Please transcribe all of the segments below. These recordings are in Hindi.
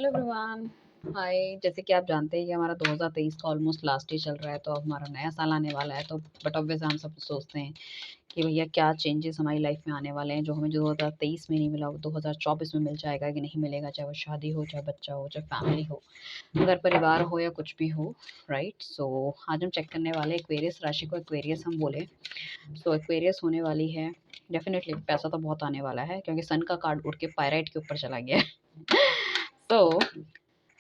Hello everyone. हाय। जैसे कि आप जानते हैं कि हमारा 2023 का ऑलमोस्ट लास्ट ही चल रहा है, तो अब हमारा नया साल आने वाला है। तो बट ऑब्वियस हम सब सोचते हैं कि भैया क्या चेंजेस हमारी लाइफ में आने वाले हैं जो हमें 2023 में नहीं मिला वो 2024 में मिल जाएगा कि नहीं मिलेगा, चाहे वो शादी हो, चाहे बच्चा हो, चाहे फैमिली हो, घर परिवार हो या कुछ भी हो। राइट। सो आज हम चेक करने वाले एक्वेरियस राशि को। एक्वेरियस हम बोले, सो एक्वेरियस होने वाली है। डेफिनेटली पैसा तो बहुत आने वाला है क्योंकि सन का कार्ड उड़ के पायराइट के ऊपर चला गया है। तो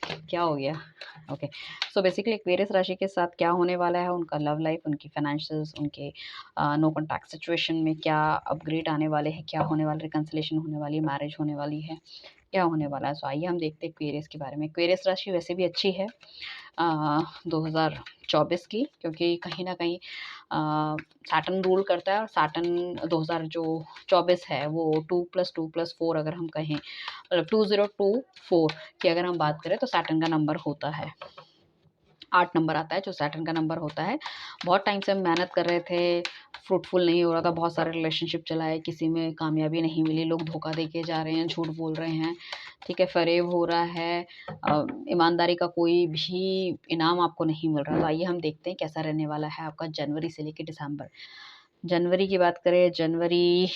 क्या हो गया? ओके। सो बेसिकली एक्वेरियस राशि के साथ क्या होने वाला है, उनका लव लाइफ, उनकी फाइनेंशियल्स, उनके नो कॉन्टैक्ट सिचुएशन में क्या अपग्रेड आने वाले हैं, क्या होने वाला, रिकंसिलेशन होने वाली है, मैरिज होने वाली है, क्या होने वाला है। सो आइए हम देखते हैं एक्वेरियस के बारे में। एक्वेरियस राशि वैसे भी अच्छी है 2024 की, क्योंकि कहीं ना कहीं सैटर्न रूल करता है। और सैटर्न 2000 जो 24 है वो 2+2+4 अगर हम कहें, मतलब 2024 की अगर हम बात करें तो सैटर्न का नंबर होता है 8 नंबर आता है, जो सैटर्न का नंबर होता है। बहुत टाइम से हम मेहनत कर रहे थे, फ्रूटफुल नहीं हो रहा था, बहुत सारे रिलेशनशिप चलाए, किसी में कामयाबी नहीं मिली, लोग धोखा दे के जा रहे हैं, झूठ बोल रहे हैं, ठीक है, फ़रेब हो रहा है, ईमानदारी का कोई भी इनाम आपको नहीं मिल रहा। तो आइए हम देखते हैं कैसा रहने वाला है आपका जनवरी से लेके दिसंबर। जनवरी की बात करें, जनवरी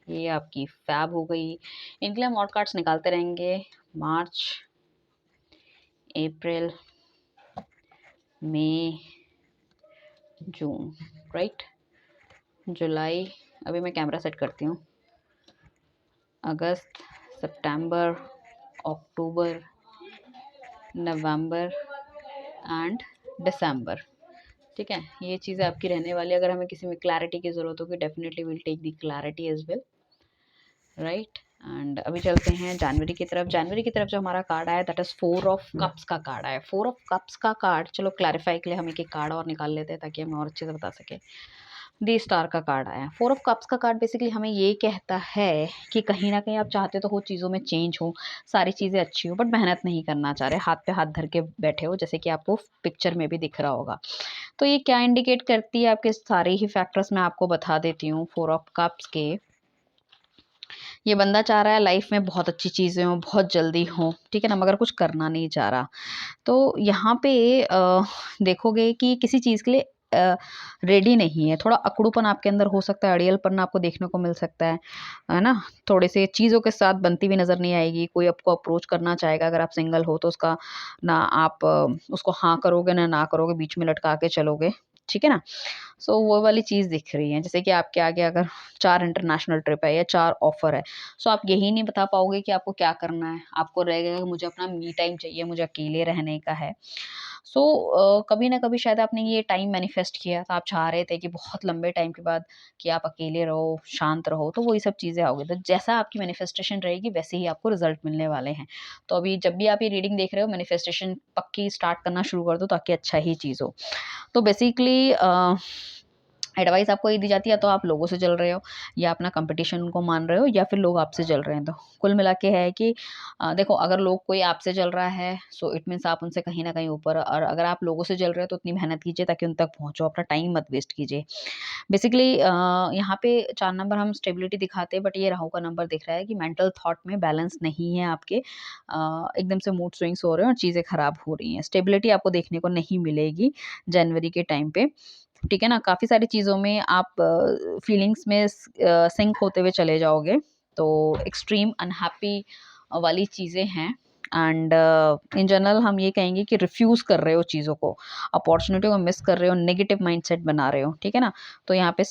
ये आपकी फ़ैब हो गई। इनके लिए हम और कार्ड्स निकालते रहेंगे। मार्च, अप्रैल, मई, जून, राइट, जुलाई, अभी मैं कैमरा सेट करती हूँ, अगस्त, सितंबर, अक्टूबर, नवंबर एंड दिसंबर। ठीक है, ये चीज़ें आपकी रहने वाली है। अगर हमें किसी में क्लैरिटी की ज़रूरत होगी, definitely will take the clarity as well, right. And अभी चलते हैं जनवरी की तरफ। जनवरी की तरफ जो हमारा कार्ड आया दैट इज़ 4 ऑफ कप्स का कार्ड आया। 4 ऑफ कप्स का कार्ड, चलो क्लैरिफाई के लिए हम एक एक कार्ड और निकाल लेते हैं ताकि हमें और अच्छे से बता सके। दी स्टार का कार्ड आया। 4 ऑफ कप्स का कार्ड बेसिकली हमें ये कहता है कि कहीं ना कहीं आप चाहते तो हो चीज़ों में चेंज हो, सारी चीज़ें अच्छी हो, बट मेहनत नहीं करना चाह रहे, हाथ पे हाथ धर के बैठे हो, जैसे कि आपको पिक्चर में भी दिख रहा होगा। तो ये क्या इंडिकेट करती है, आपके सारे ही फैक्टर्स मैं आपको बता देती हूँ। 4 ऑफ कप्स के ये बंदा चाह रहा है लाइफ में बहुत अच्छी चीज़ें हों, बहुत जल्दी हों, ठीक है ना, मगर कुछ करना नहीं चाह रहा। तो यहाँ पे देखोगे कि किसी चीज़ के लिए रेडी नहीं है, थोड़ा अकड़ूपन आपके अंदर हो सकता है, अड़ियलपन आपको देखने को मिल सकता है ना। थोड़े से चीज़ों के साथ बनती हुई नज़र नहीं आएगी। कोई आपको अप्रोच करना चाहेगा, अगर आप सिंगल हो तो उसका ना आप उसको हाँ करोगे ना करोगे, बीच में लटका के चलोगे, ठीक है ना। सो वो वाली चीज़ दिख रही है। जैसे कि आपके आगे अगर 4 इंटरनेशनल ट्रिप है या 4 ऑफ़र है, सो आप यही नहीं बता पाओगे कि आपको क्या करना है। आपको रहेगा कि मुझे अपना मी टाइम चाहिए, मुझे अकेले रहने का है। सो कभी ना कभी शायद आपने ये टाइम मैनिफेस्ट किया था, आप चाह रहे थे कि बहुत लंबे टाइम के बाद कि आप अकेले रहो, शांत रहो, तो वही सब चीज़ें आओगी। तो जैसा आपकी मैनिफेस्टेशन रहेगी वैसे ही आपको रिज़ल्ट मिलने वाले हैं। तो अभी जब भी आप ये रीडिंग देख रहे हो, मैनिफेस्टेशन पक्की स्टार्ट करना शुरू कर दो ताकि अच्छा ही चीज़ हो। तो बेसिकली एडवाइस आपको ये दी जाती है, या तो आप लोगों से जल रहे हो, या अपना कंपटीशन को मान रहे हो, या फिर लोग आपसे जल रहे हैं। तो कुल मिला के है कि देखो, अगर लोग कोई आपसे जल रहा है सो इट मीन्स आप उनसे कहीं न कहीं ऊपर, और अगर आप लोगों से जल रहे हो तो उतनी मेहनत कीजिए ताकि उन तक पहुँचो, अपना टाइम मत वेस्ट कीजिए। बेसिकली यहाँ पे 4 नंबर हम स्टेबिलिटी दिखाते हैं, बट ये राहु का नंबर दिख रहा है कि मेंटल थॉट में बैलेंस नहीं है आपके। एकदम से मूड स्विंग्स हो रहे हैं और चीज़ें खराब हो रही हैं। स्टेबिलिटी आपको देखने को नहीं मिलेगी जनवरी के टाइम पे, ठीक है ना। काफ़ी सारी चीज़ों में आप फीलिंग्स में सिंक होते हुए चले जाओगे, तो एक्सट्रीम अनहैप्पी वाली चीज़ें हैं। एंड इन जनरल हम ये कहेंगे कि रिफ्यूज़ कर रहे हो चीज़ों को, अपॉर्चुनिटी को मिस कर रहे हो, नेगेटिव माइंडसेट बना रहे हो, ठीक है ना। तो यहाँ पे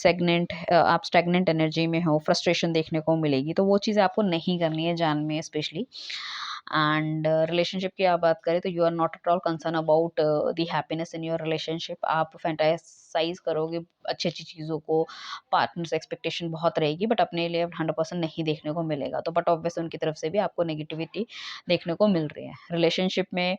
आप स्टैग्नेंट एनर्जी में हो, फ्रस्ट्रेशन देखने को मिलेगी, तो वो चीज़ें आपको नहीं करनी है जान में स्पेशली। एंड रिलेशनशिप की आप बात करें तो you are not at all concern about the happiness in your relationship. आप फैंटासाइज करोगे अच्छी अच्छी चीज़ों को, पार्टनर से एक्सपेक्टेशन बहुत रहेगी, बट अपने लिए 100% नहीं देखने को मिलेगा। तो बट ऑब्वियस उनकी तरफ से भी आपको नेगेटिविटी देखने को मिल रही है। रिलेशनशिप में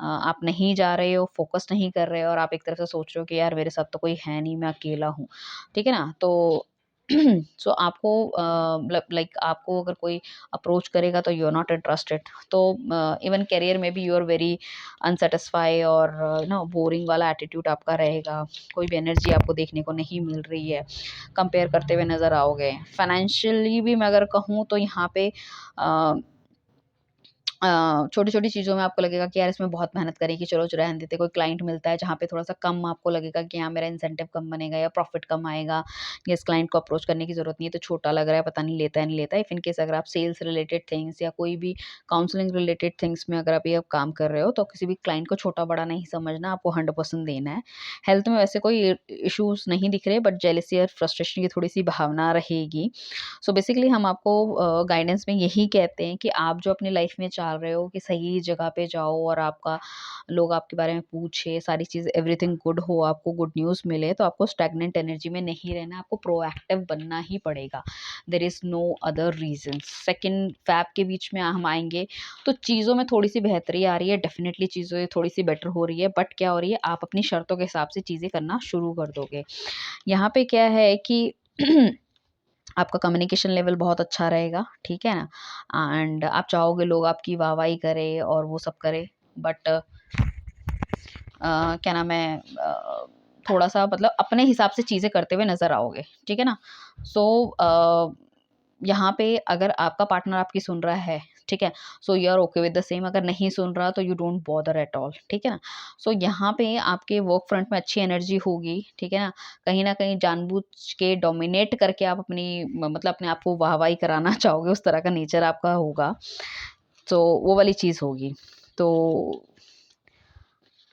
आप नहीं जा रहे हो, फोकस नहीं कर रहे हो, और आप एक तरफ से सोच रहे हो कि यार मेरे साथ तो कोई है नहीं, मैं अकेला हूँ, ठीक है ना। तो सो आपको लाइक आपको अगर कोई अप्रोच करेगा तो यू आर नॉट इंटरेस्टेड। तो इवन करियर में भी यू आर वेरी अनसेटिस्फाई, और बोरिंग वाला एटीट्यूड आपका रहेगा। कोई भी एनर्जी आपको देखने को नहीं मिल रही है, कंपेयर करते हुए नज़र आओगे। फाइनेंशियली भी मैं अगर कहूँ तो यहाँ पे छोटी छोटी चीज़ों में आपको लगेगा कि यार इसमें बहुत मेहनत करी कि चलो रहने देते, कोई क्लाइंट मिलता है जहाँ पे थोड़ा सा कम आपको लगेगा कि हाँ मेरा इंसेंटिव कम बनेगा या प्रॉफिट कम आएगा या इस क्लाइंट को अप्रोच करने की जरूरत नहीं है तो छोटा लग रहा है, पता नहीं लेता है नहीं लेता है। इफ इन केस अगर आप सेल्स रिलेटेड थिंग्स या कोई भी काउंसलिंग रिलेटेड थिंग्स में अगर आप ये काम कर रहे हो तो किसी भी क्लाइंट को छोटा बड़ा नहीं समझना, आपको 100% देना है। हेल्थ में वैसे कोई इश्यूज नहीं दिख रहे, बट जेलसी और फ्रस्ट्रेशन की थोड़ी सी भावना रहेगी। सो बेसिकली हम आपको गाइडेंस में यही कहते हैं कि आप जो अपनी लाइफ में चाह रहे हो कि सही जगह पे जाओ और आपका लोग आपके बारे में पूछे, सारी चीज़ एवरीथिंग गुड हो, आपको गुड न्यूज़ मिले, तो आपको स्टैग्नेंट एनर्जी में नहीं रहना, आपको प्रोएक्टिव बनना ही पड़ेगा। There is no other reason. Second Feb के बीच में हम आएंगे तो चीज़ों में थोड़ी सी बेहतरी आ रही है, डेफिनेटली चीज़ें थोड़ी सी बेटर हो रही है, बट क्या हो रही है, आप अपनी शर्तों के हिसाब से चीज़ें करना शुरू कर दोगे। यहाँ पे क्या है कि आपका कम्युनिकेशन लेवल बहुत अच्छा रहेगा, ठीक है ना, एंड आप चाहोगे लोग आपकी वाहवाही करें और वो सब करे, बट क्या नाम है, थोड़ा सा मतलब अपने हिसाब से चीज़ें करते हुए नज़र आओगे, ठीक है ना। सो यहाँ पे अगर आपका पार्टनर आपकी सुन रहा है, ठीक है, so you are okay with the same. अगर नहीं सुन रहा तो you don't bother at all, ठीक है ना। सो यहाँ पे आपके वर्क फ्रंट में अच्छी एनर्जी होगी, ठीक है ना कहीं जानबूझ के डोमिनेट करके आप अपनी मतलब अपने आप को वाहवाही कराना चाहोगे, उस तरह का नेचर आपका होगा, तो वो वाली चीज़ होगी। तो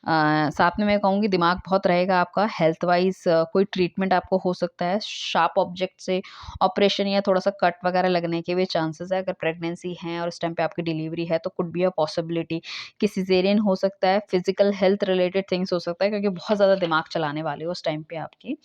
साथ में मैं कहूँगी दिमाग बहुत रहेगा आपका। हेल्थ वाइज कोई ट्रीटमेंट आपको हो सकता है, शार्प ऑब्जेक्ट से ऑपरेशन या थोड़ा सा कट वगैरह लगने के भी चांसेस है। अगर प्रेगनेंसी है और इस टाइम पे आपकी डिलीवरी है तो कुड बी अ पॉसिबिलिटी कि सिजेरियन हो सकता है। फिजिकल हेल्थ रिलेटेड थिंग्स हो सकता है, क्योंकि बहुत ज़्यादा दिमाग चलाने वाले हो उस टाइम पे आपकी।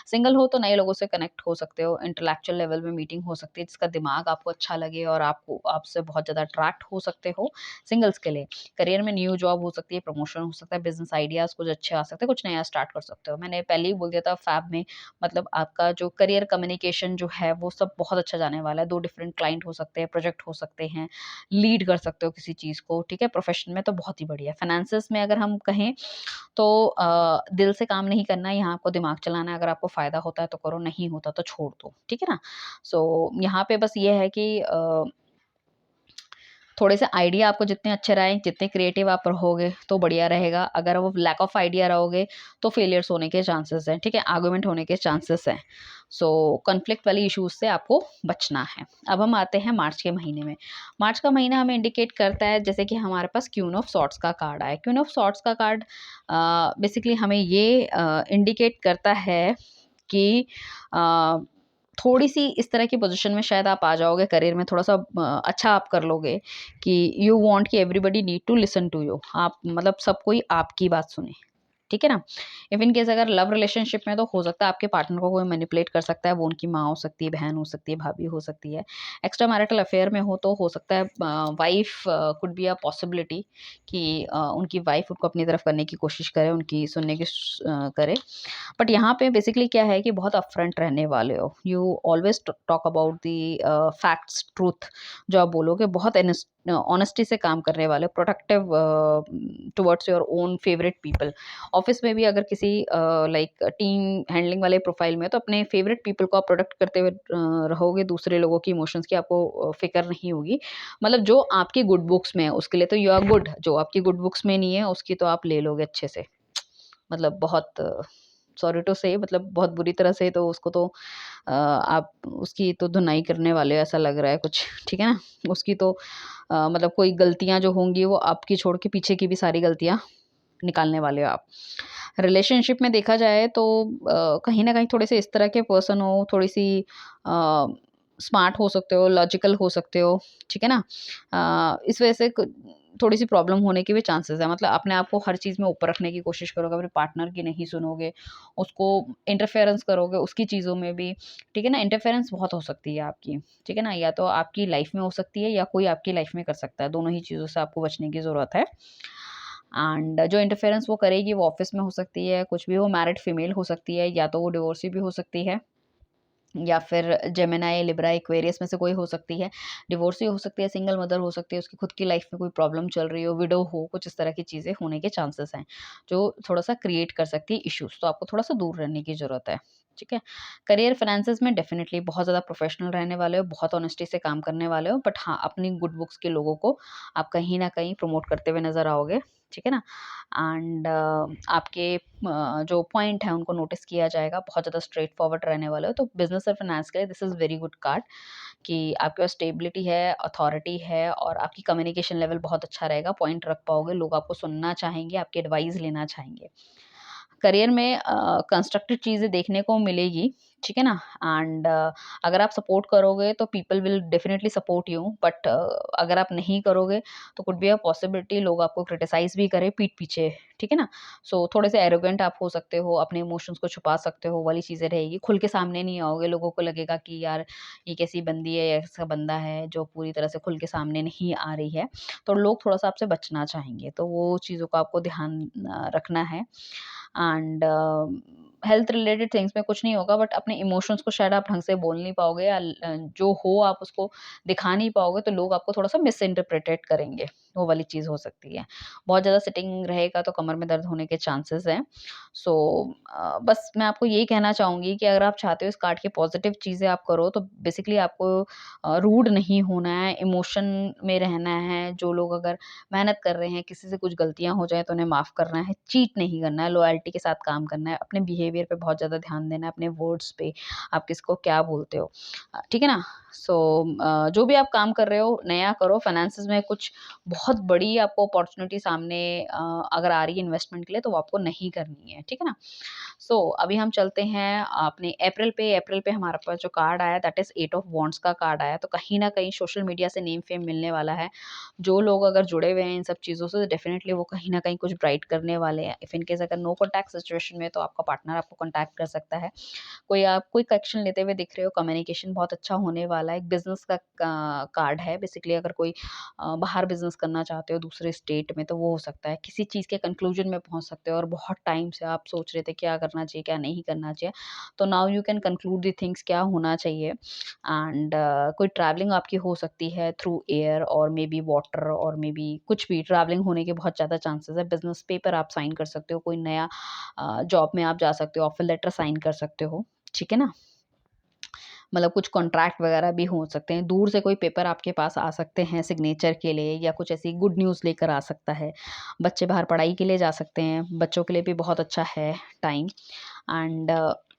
सिंगल हो तो नए लोगों से कनेक्ट हो सकते हो, इंटेलेक्चुअल लेवल में मीटिंग हो सकती है जिसका दिमाग आपको अच्छा लगे और आपको आपसे बहुत ज़्यादा अट्रैक्ट हो सकते हो। सिंगल्स के लिए करियर में न्यू जॉब हो सकती है, प्रमोशन हो सकता है, बिजनेस आइडियाज़ कुछ अच्छे आ सकते हैं, कुछ नया स्टार्ट कर सकते हो। मैंने पहले ही बोल दिया था फैब में, मतलब आपका जो करियर कम्युनिकेशन जो है वो सब बहुत अच्छा जाने वाला है। 2 डिफरेंट क्लाइंट हो सकते हैं, प्रोजेक्ट हो सकते हैं, लीड कर सकते हो किसी चीज़ को, ठीक है? प्रोफेशन में तो बहुत ही बढ़िया है। फाइनेंसेस में अगर हम कहें तो दिल से काम नहीं करना है, यहाँ आपको दिमाग चलाना है। अगर आपको फ़ायदा होता है तो करो, नहीं होता तो छोड़ दो, ठीक है ना? सो यहाँ पे बस ये है कि थोड़े से आइडिया आपको जितने अच्छे रहें, जितने क्रिएटिव आप रहोगे तो बढ़िया रहेगा। अगर वो लैक ऑफ आइडिया रहोगे तो फेलियर्स होने के चांसेस हैं, ठीक है? आर्गुमेंट होने के चांसेस हैं। सो कॉन्फ्लिक्ट वाली इश्यूज़ से आपको बचना है। अब हम आते हैं मार्च के महीने में। मार्च का महीना हमें इंडिकेट करता है, जैसे कि हमारे पास क्वीन ऑफ सॉर्ड्स का कार्ड आया। क्वीन ऑफ सॉर्ड्स का कार्ड बेसिकली हमें ये इंडिकेट करता है कि अ, थोड़ी-सी इस तरह की पोज़ीशन में शायद आप आ जाओगे करियर में, थोड़ा-सा अच्छा आप कर लोगे कि यू वांट कि everybody need to listen to you. आप मतलब सब कोई आपकी बात सुने, ठीक है ना? इफ इन केस अगर लव रिलेशनशिप में तो हो सकता है आपके पार्टनर को कोई मैनिपुलेट कर सकता है, वो उनकी माँ हो सकती है, बहन हो सकती है, भाभी हो सकती है। एक्स्ट्रा मैरिटल अफेयर में हो तो हो सकता है wife could be a possibility कि उनकी वाइफ उनको अपनी तरफ करने की कोशिश करे, उनकी सुनने की करे। बट यहाँ पे बेसिकली क्या है कि बहुत अपफ्रंट रहने वाले हो। You always talk about the facts, truth जो आप बोलोगे, बहुत ऑनेस्टी से काम करने वाले, protective towards your own favourite people. Office में भी अगर किसी लाइक टीम हैंडलिंग वाले प्रोफाइल में तो अपने फेवरेट पीपल को आप प्रोटेक्ट करते हुए रहोगे, दूसरे लोगों की इमोशंस की आपको फिक्र नहीं होगी। मतलब जो आपकी गुड बुक्स में है उसके लिए तो यू आर गुड, जो आपकी गुड बुक्स में नहीं है उसकी तो आप ले लोगे अच्छे से। मतलब बहुत सॉरी टू से, मतलब बहुत बुरी तरह से, तो उसको तो आप उसकी तो धुनाई करने वाले हो ऐसा लग रहा है कुछ, ठीक है ना? उसकी तो मतलब कोई गलतियाँ जो होंगी वो आपकी छोड़ के पीछे की भी सारी गलतियाँ निकालने वाले हो आप। रिलेशनशिप में देखा जाए तो कहीं न कहीं थोड़े से इस तरह के पर्सन हो, थोड़ी-सी अ, स्मार्ट हो सकते हो, लॉजिकल हो सकते हो, ठीक है ना? इस वजह से क थोड़ी-सी प्रॉब्लम होने के भी चांसेस हैं। मतलब अपने आप को हर चीज़ में ऊपर रखने की कोशिश करोगे, अपने पार्टनर की नहीं सुनोगे, उसको इंटरफेरेंस करोगे उसकी चीज़ों में भी, ठीक है ना? इंटरफेरेंस बहुत हो सकती है आपकी, ठीक है ना? या तो आपकी लाइफ़ में हो सकती है या कोई आपकी लाइफ़ में कर सकता है, दोनों ही चीज़ों से आपको बचने की ज़रूरत है। एंड जो इंटरफेरेंस वो करेगी वो ऑफ़िस में हो सकती है, कुछ भी हो, मैरिड फीमेल हो सकती है, या तो वो डिवोर्सी भी हो सकती है, या फिर जेमिनी, लिब्रा, एक्वेरियस में से कोई हो सकती है। डिवोर्सी हो सकती है, सिंगल मदर हो सकती है, उसकी खुद की लाइफ़ में कोई प्रॉब्लम चल रही हो, विडो हो, कुछ इस तरह की चीज़ें होने के चांसेस हैं, जो थोड़ा-सा क्रिएट कर सकती है इश्यूज़, तो आपको थोड़ा-सा दूर रहने की ज़रूरत है। ठीक है। करियर फाइनेंसेस में डेफिनेटली बहुत ज़्यादा प्रोफेशनल रहने वाले हो, बहुत ऑनेस्टी से काम करने वाले हो, बट हाँ, अपनी गुड बुक्स के लोगों को आप कहीं न कहीं प्रमोट करते हुए नज़र आओगे, ठीक है ना? एंड आपके जो पॉइंट है उनको नोटिस किया जाएगा, बहुत ज़्यादा स्ट्रेट फॉरवर्ड रहने वाले हो, तो बिज़नेस और फाइनेंस के लिए this is very good card कि आपके पास स्टेबिलिटी है, अथॉरिटी है और आपकी कम्युनिकेशन लेवल बहुत अच्छा रहेगा, पॉइंट रख पाओगे, लोग आपको सुनना चाहेंगे, आपकी एडवाइस लेना चाहेंगे। करियर में कंस्ट्रक्टिव चीज़ें देखने को मिलेगी, ठीक है ना? एंड अगर आप सपोर्ट करोगे तो people will definitely support you, but अगर आप नहीं करोगे तो कुड बी अ पॉसिबिलिटी लोग आपको क्रिटिसाइज़ भी करें पीठ पीछे, ठीक है ना? सो थोड़े से एरोगेंट आप हो सकते हो, अपने इमोशंस को छुपा सकते हो, वाली चीज़ें रहेगी। खुल के सामने नहीं आओगे, लोगों को लगेगा कि यार ये कैसी बंदी है, ऐसा बंदा है जो पूरी तरह से खुल के सामने नहीं आ रही है, तो लोग थोड़ा-सा आपसे बचना चाहेंगे। तो वो चीज़ों का आपको ध्यान रखना है। एंड हेल्थ रिलेटेड थिंग्स में कुछ नहीं होगा, बट अपने इमोशंस को शायद आप ढंग से बोल नहीं पाओगे या जो हो आप उसको दिखा नहीं पाओगे, तो लोग आपको थोड़ा सा मिस इंटरप्रिटेट करेंगे, वो वाली चीज़ हो सकती है। बहुत ज़्यादा सिटिंग रहेगा तो कमर में दर्द होने के चांसेस हैं। सो बस मैं आपको यही कहना चाहूँगी कि अगर आप चाहते हो इस कार्ड की पॉजिटिव चीज़ें आप करो, तो बेसिकली आपको रूड नहीं होना है, इमोशन में रहना है। जो लोग अगर मेहनत कर रहे हैं, किसी से कुछ गलतियाँ हो जाएँ तो उन्हें माफ़ करना है, चीट नहीं करना है, लॉयल्टी के साथ काम करना है, अपने बिहेवियर पे बहुत ज़्यादा ध्यान देना है, अपने वर्ड्स पे, आप किसको क्या बोलते हो। ठीक है ना? सो जो भी आप काम कर रहे हो, नया करो, फाइनेंसेस में कुछ बहुत बड़ी आपको अपॉर्च्युनिटी सामने अगर आ रही है इन्वेस्टमेंट के लिए, तो वो आपको नहीं करनी है, ठीक है ना? सो अभी हम चलते हैं अपने अप्रैल पे हमारे पास जो कार्ड आया दैट इज़ 8 ऑफ वांड्स का कार्ड आया, तो कहीं न कहीं सोशल मीडिया से नेम फेम मिलने वाला है। जो लोग अगर जुड़े हुए हैं इन सब चीज़ों से, डेफिनिटली वो कहीं न कहीं कुछ ब्राइट करने वाले हैं। इफ इन केस अगर नो कॉन्टैक्ट सिचुएशन में, तो आपका पार्टनर आपको कॉन्टैक्ट कर सकता है। कोई आप क्विक एक्शन लेते हुए दिख रहे हो, कम्युनिकेशन बहुत अच्छा होने वाला है। एक बिज़नेस का का कार्ड है, बेसिकली अगर कोई बाहर बिज़नेस करना चाहते हो दूसरे स्टेट में, तो वो हो सकता है। किसी चीज़ के कंक्लूजन में पहुँच सकते हो और बहुत टाइम से आप सोच रहे थे क्या करना चाहिए, क्या नहीं करना चाहिए। तो now you can conclude the things क्या होना चाहिए। एंड कोई ट्रैवलिंग आपकी हो सकती है थ्रू एयर और मे बी वाटर और मे बी कुछ भी ट्रैवलिंग होने के बहुत ज़्यादा चांसेस है। बिज़नेस पेपर आप साइन कर सकते हो, कोई नया जॉब में आप जा सकते हो, ऑफर लेटर साइन कर सकते हो, ठीक है ना? मतलब कुछ कॉन्ट्रैक्ट वगैरह भी हो सकते हैं। दूर से कोई पेपर आपके पास आ सकते हैं सिग्नेचर के लिए, या कुछ ऐसी गुड न्यूज़ लेकर आ सकता है। बच्चे बाहर पढ़ाई के लिए जा सकते हैं, बच्चों के लिए भी बहुत अच्छा है टाइम। एंड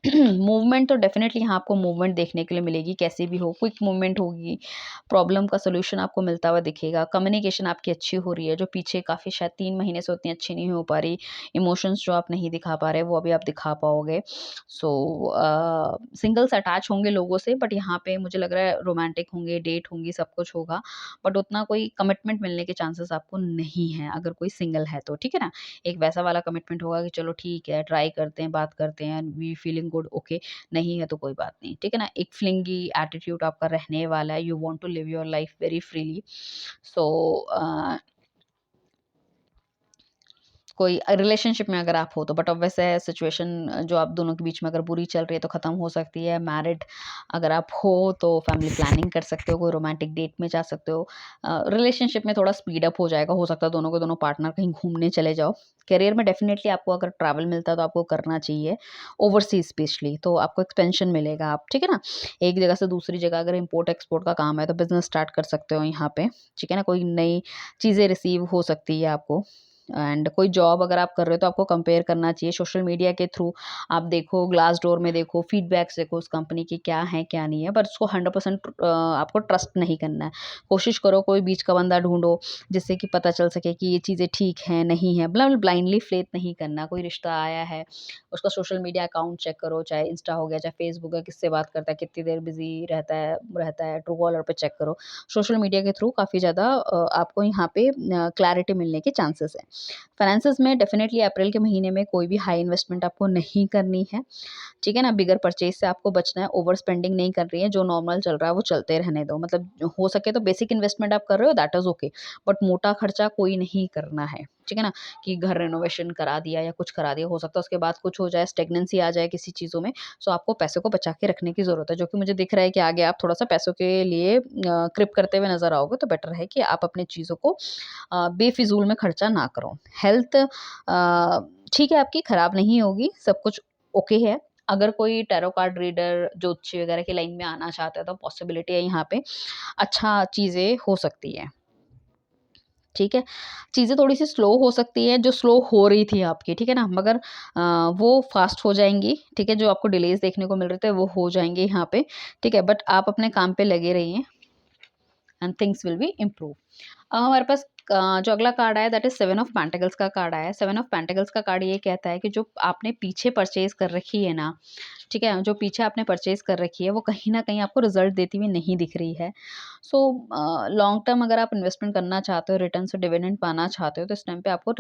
मूवमेंट तो डेफ़िनेटली यहाँ आपको मूवमेंट देखने के लिए मिलेगी, कैसी भी हो, क्विक मूवमेंट होगी, प्रॉब्लम का सॉल्यूशन आपको मिलता हुआ दिखेगा, कम्युनिकेशन आपकी अच्छी हो रही है, जो पीछे काफ़ी शायद 3 महीने से उतनी अच्छी नहीं हो पा रही, इमोशंस जो आप नहीं दिखा पा रहे, वो अभी आप दिखा पाओगे। सो सिंगल्स अटैच होंगे लोगों से, बट यहाँ पे मुझे लग रहा है रोमांटिक होंगे, डेट होंगी, सब कुछ होगा, बट उतना कोई कमिटमेंट मिलने के चांसेस आपको नहीं है, अगर कोई सिंगल है तो, ठीक है ना? एक वैसा वाला कमिटमेंट होगा कि चलो ठीक है, ट्राई करते हैं, बात करते हैं, वी फीलिंग गुड, ओके, नहीं है तो कोई बात नहीं, ठीक है ना? एक फ्लिंगी एटीट्यूड आपका रहने वाला है, you want to live your life very freely. So कोई रिलेशनशिप में अगर आप हो तो, बट अब वैसे सिचुएशन जो आप दोनों के बीच में अगर बुरी चल रही है तो ख़त्म हो सकती है। मैरिड अगर आप हो तो फैमिली प्लानिंग कर सकते हो, कोई रोमांटिक डेट में जा सकते हो। रिलेशनशिप में थोड़ा स्पीड अप हो जाएगा, हो सकता है दोनों के दोनों पार्टनर कहीं घूमने चले जाओ। करियर में डेफिनेटली आपको अगर ट्रैवल मिलता है तो आपको करना चाहिए, ओवरसीज स्पेशली, तो आपको एक्सपेंशन मिलेगा, आप ठीक है ना? एक जगह से दूसरी जगह अगर इम्पोर्ट एक्सपोर्ट का काम है तो बिजनेस स्टार्ट कर सकते हो यहाँ पे, ठीक है ना? कोई नई चीज़ें रिसीव हो सकती है आपको। एंड कोई जॉब अगर आप कर रहे हो तो आपको कंपेयर करना चाहिए सोशल मीडिया के थ्रू। आप देखो, ग्लास डोर में देखो, फीडबैक्स देखो उस कंपनी की क्या है क्या नहीं है, पर उसको 100% आपको ट्रस्ट नहीं करना है। कोशिश करो कोई बीच का बंदा ढूंढो जिससे कि पता चल सके कि ये चीज़ें ठीक हैं नहीं है, मतलब ब्लाइंडली फेथ नहीं करना। कोई रिश्ता आया है, उसका सोशल मीडिया अकाउंट चेक करो, चाहे इंस्टा हो गया, चाहे फेसबुक है, किससे बात करता है, कितनी देर बिजी रहता है ट्रू कॉलर पे चेक करो। सोशल मीडिया के थ्रू काफ़ी ज़्यादा आपको यहाँ पे क्लैरिटी मिलने के चांसेस है। फाइनेंसेस में डेफिनेटली अप्रैल के महीने में कोई भी हाई इन्वेस्टमेंट आपको नहीं करनी है, ठीक है ना? बिगर परचेज से आपको बचना है, ओवर स्पेंडिंग नहीं कर रही है, जो नॉर्मल चल रहा है वो चलते रहने दो। मतलब हो सके तो बेसिक इन्वेस्टमेंट आप कर रहे हो दैट इज़ ओके, बट मोटा खर्चा कोई नहीं करना है, ठीक है ना? कि घर रेनोवेशन करा दिया या कुछ करा दिया, हो सकता है उसके बाद कुछ हो जाए, स्टेगनेंसी आ जाए किसी चीज़ों में, सो आपको पैसे को बचा के रखने की ज़रूरत है, जो कि मुझे दिख रहा है कि आगे आप थोड़ा-सा पैसों के लिए क्रिप करते हुए नज़र आओगे, तो बेटर है कि आप अपनी चीज़ों को बेफिज़ूल में खर्चा ना करो। हेल्थ ठीक है आपकी, खराब नहीं होगी, सब कुछ ओके है। अगर कोई टैरो कार्ड रीडर, ज्योतिषी वगैरह की लाइन में आना चाहता है तो पॉसिबिलिटी है यहाँ पे अच्छा चीज़ें हो सकती है। ठीक है, चीज़ें थोड़ी सी स्लो हो सकती है, जो स्लो हो रही थी आपकी, ठीक है ना, मगर वो फास्ट हो जाएंगी। ठीक है, जो आपको डिलेज देखने को मिल रहे थे वो हो जाएंगे यहाँ पे। ठीक है, बट आप अपने काम पे लगे रहिए and things will be improve. हमारे पास जो अगला कार्ड आया दैट इज 7 ऑफ पेंटिकल्स का कार्ड आया है। 7 ऑफ पेंटिकल्स का कार्ड ये कहता है कि जो आपने पीछे परचेज कर रखी है ना, ठीक है, जो पीछे आपने परचेज कर रखी है वो कहीं न कहीं आपको रिजल्ट देती हुई नहीं दिख रही है। सो लॉन्ग टर्म अगर आप इन्वेस्टमेंट करना चाहते हो, रिटर्न से डिविडेंड पाना चाहते हो, तो इस टाइम पे आपको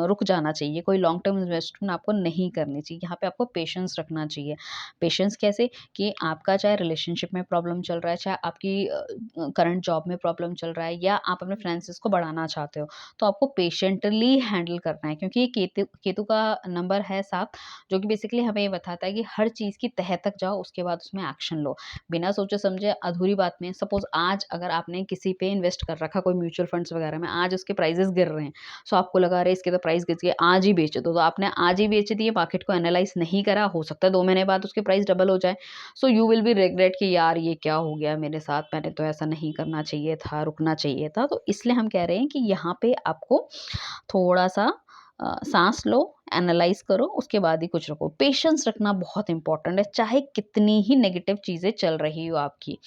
रुक जाना चाहिए। कोई लॉन्ग टर्म इन्वेस्टमेंट आपको नहीं करनी चाहिए। यहाँ पे आपको पेशेंस रखना चाहिए। पेशेंस कैसे कि आपका चाहे रिलेशनशिप में प्रॉब्लम चल रहा है, चाहे आपकी करंट जॉब में प्रॉब्लम चल रहा है, या आप अपने फाइनेंसेस को बढ़ाना चाहते हो, तो आपको पेशेंटली हैंडल करना है, क्योंकि ये केतु केतु का नंबर है 7, जो कि बेसिकली हमें ये बताता है कि हर चीज़ की तह तक जाओ, उसके बाद उसमें एक्शन लो। बिना सोचे समझे अधूरी बात में, सपोज़ आज अगर आपने किसी पे इन्वेस्ट कर रखा कोई म्यूचुअल फंड्स वगैरह में, आज उसके प्राइसेस गिर रहे हैं, सो आपको लगा अरे इसके तो प्राइस गिर गए, आज ही बेच दो, तो आपने आज ही बेच दिए, मार्केट को एनालाइज़ नहीं करा, हो सकता है 2 महीने बाद उसके प्राइस डबल हो जाए। So you will be regret कि यार ये क्या हो गया मेरे साथ, मैंने तो ऐसा नहीं करना चाहिए था, रुकना चाहिए था। तो इसलिए हम कह रहे हैं कि यहाँ पे आपको थोड़ा-सा साँस लो, एनालाइज़ करो, उसके बाद ही कुछ रखो। पेशेंस रखना बहुत इम्पोर्टेंट है, चाहे कितनी ही नेगेटिव चीज़ें चल रही हो आपकी।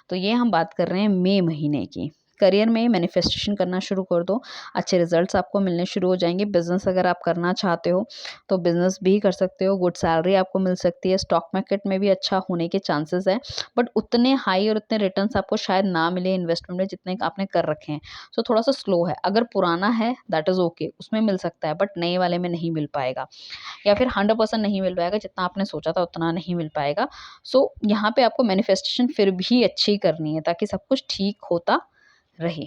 तो ये हम बात कर रहे हैं मई महीने की। करियर में मैनिफेस्टेशन करना शुरू कर दो, अच्छे रिजल्ट्स आपको मिलने शुरू हो जाएँगे। बिज़नेस अगर आप करना चाहते हो, तो बिज़नेस भी कर सकते हो, गुड सैलरी आपको मिल सकती है, स्टॉक मार्केट में भी अच्छा होने के चांसेस हैं, बट उतने हाई और उतने रिटर्न्स आपको शायद ना मिले इन्वेस्टमेंट में जितने आपने कर रखे हैं। सो थोड़ा-सा स्लो है। अगर पुराना है दैट इज़ ओके, उसमें मिल सकता है, बट नए वाले में नहीं मिल पाएगा, या फिर 100% नहीं मिल पाएगा, जितना आपने सोचा था उतना नहीं मिल पाएगा। सो यहाँ पे आपको मैनिफेस्टेशन फिर भी अच्छी करनी है ताकि सब कुछ ठीक होता रहे।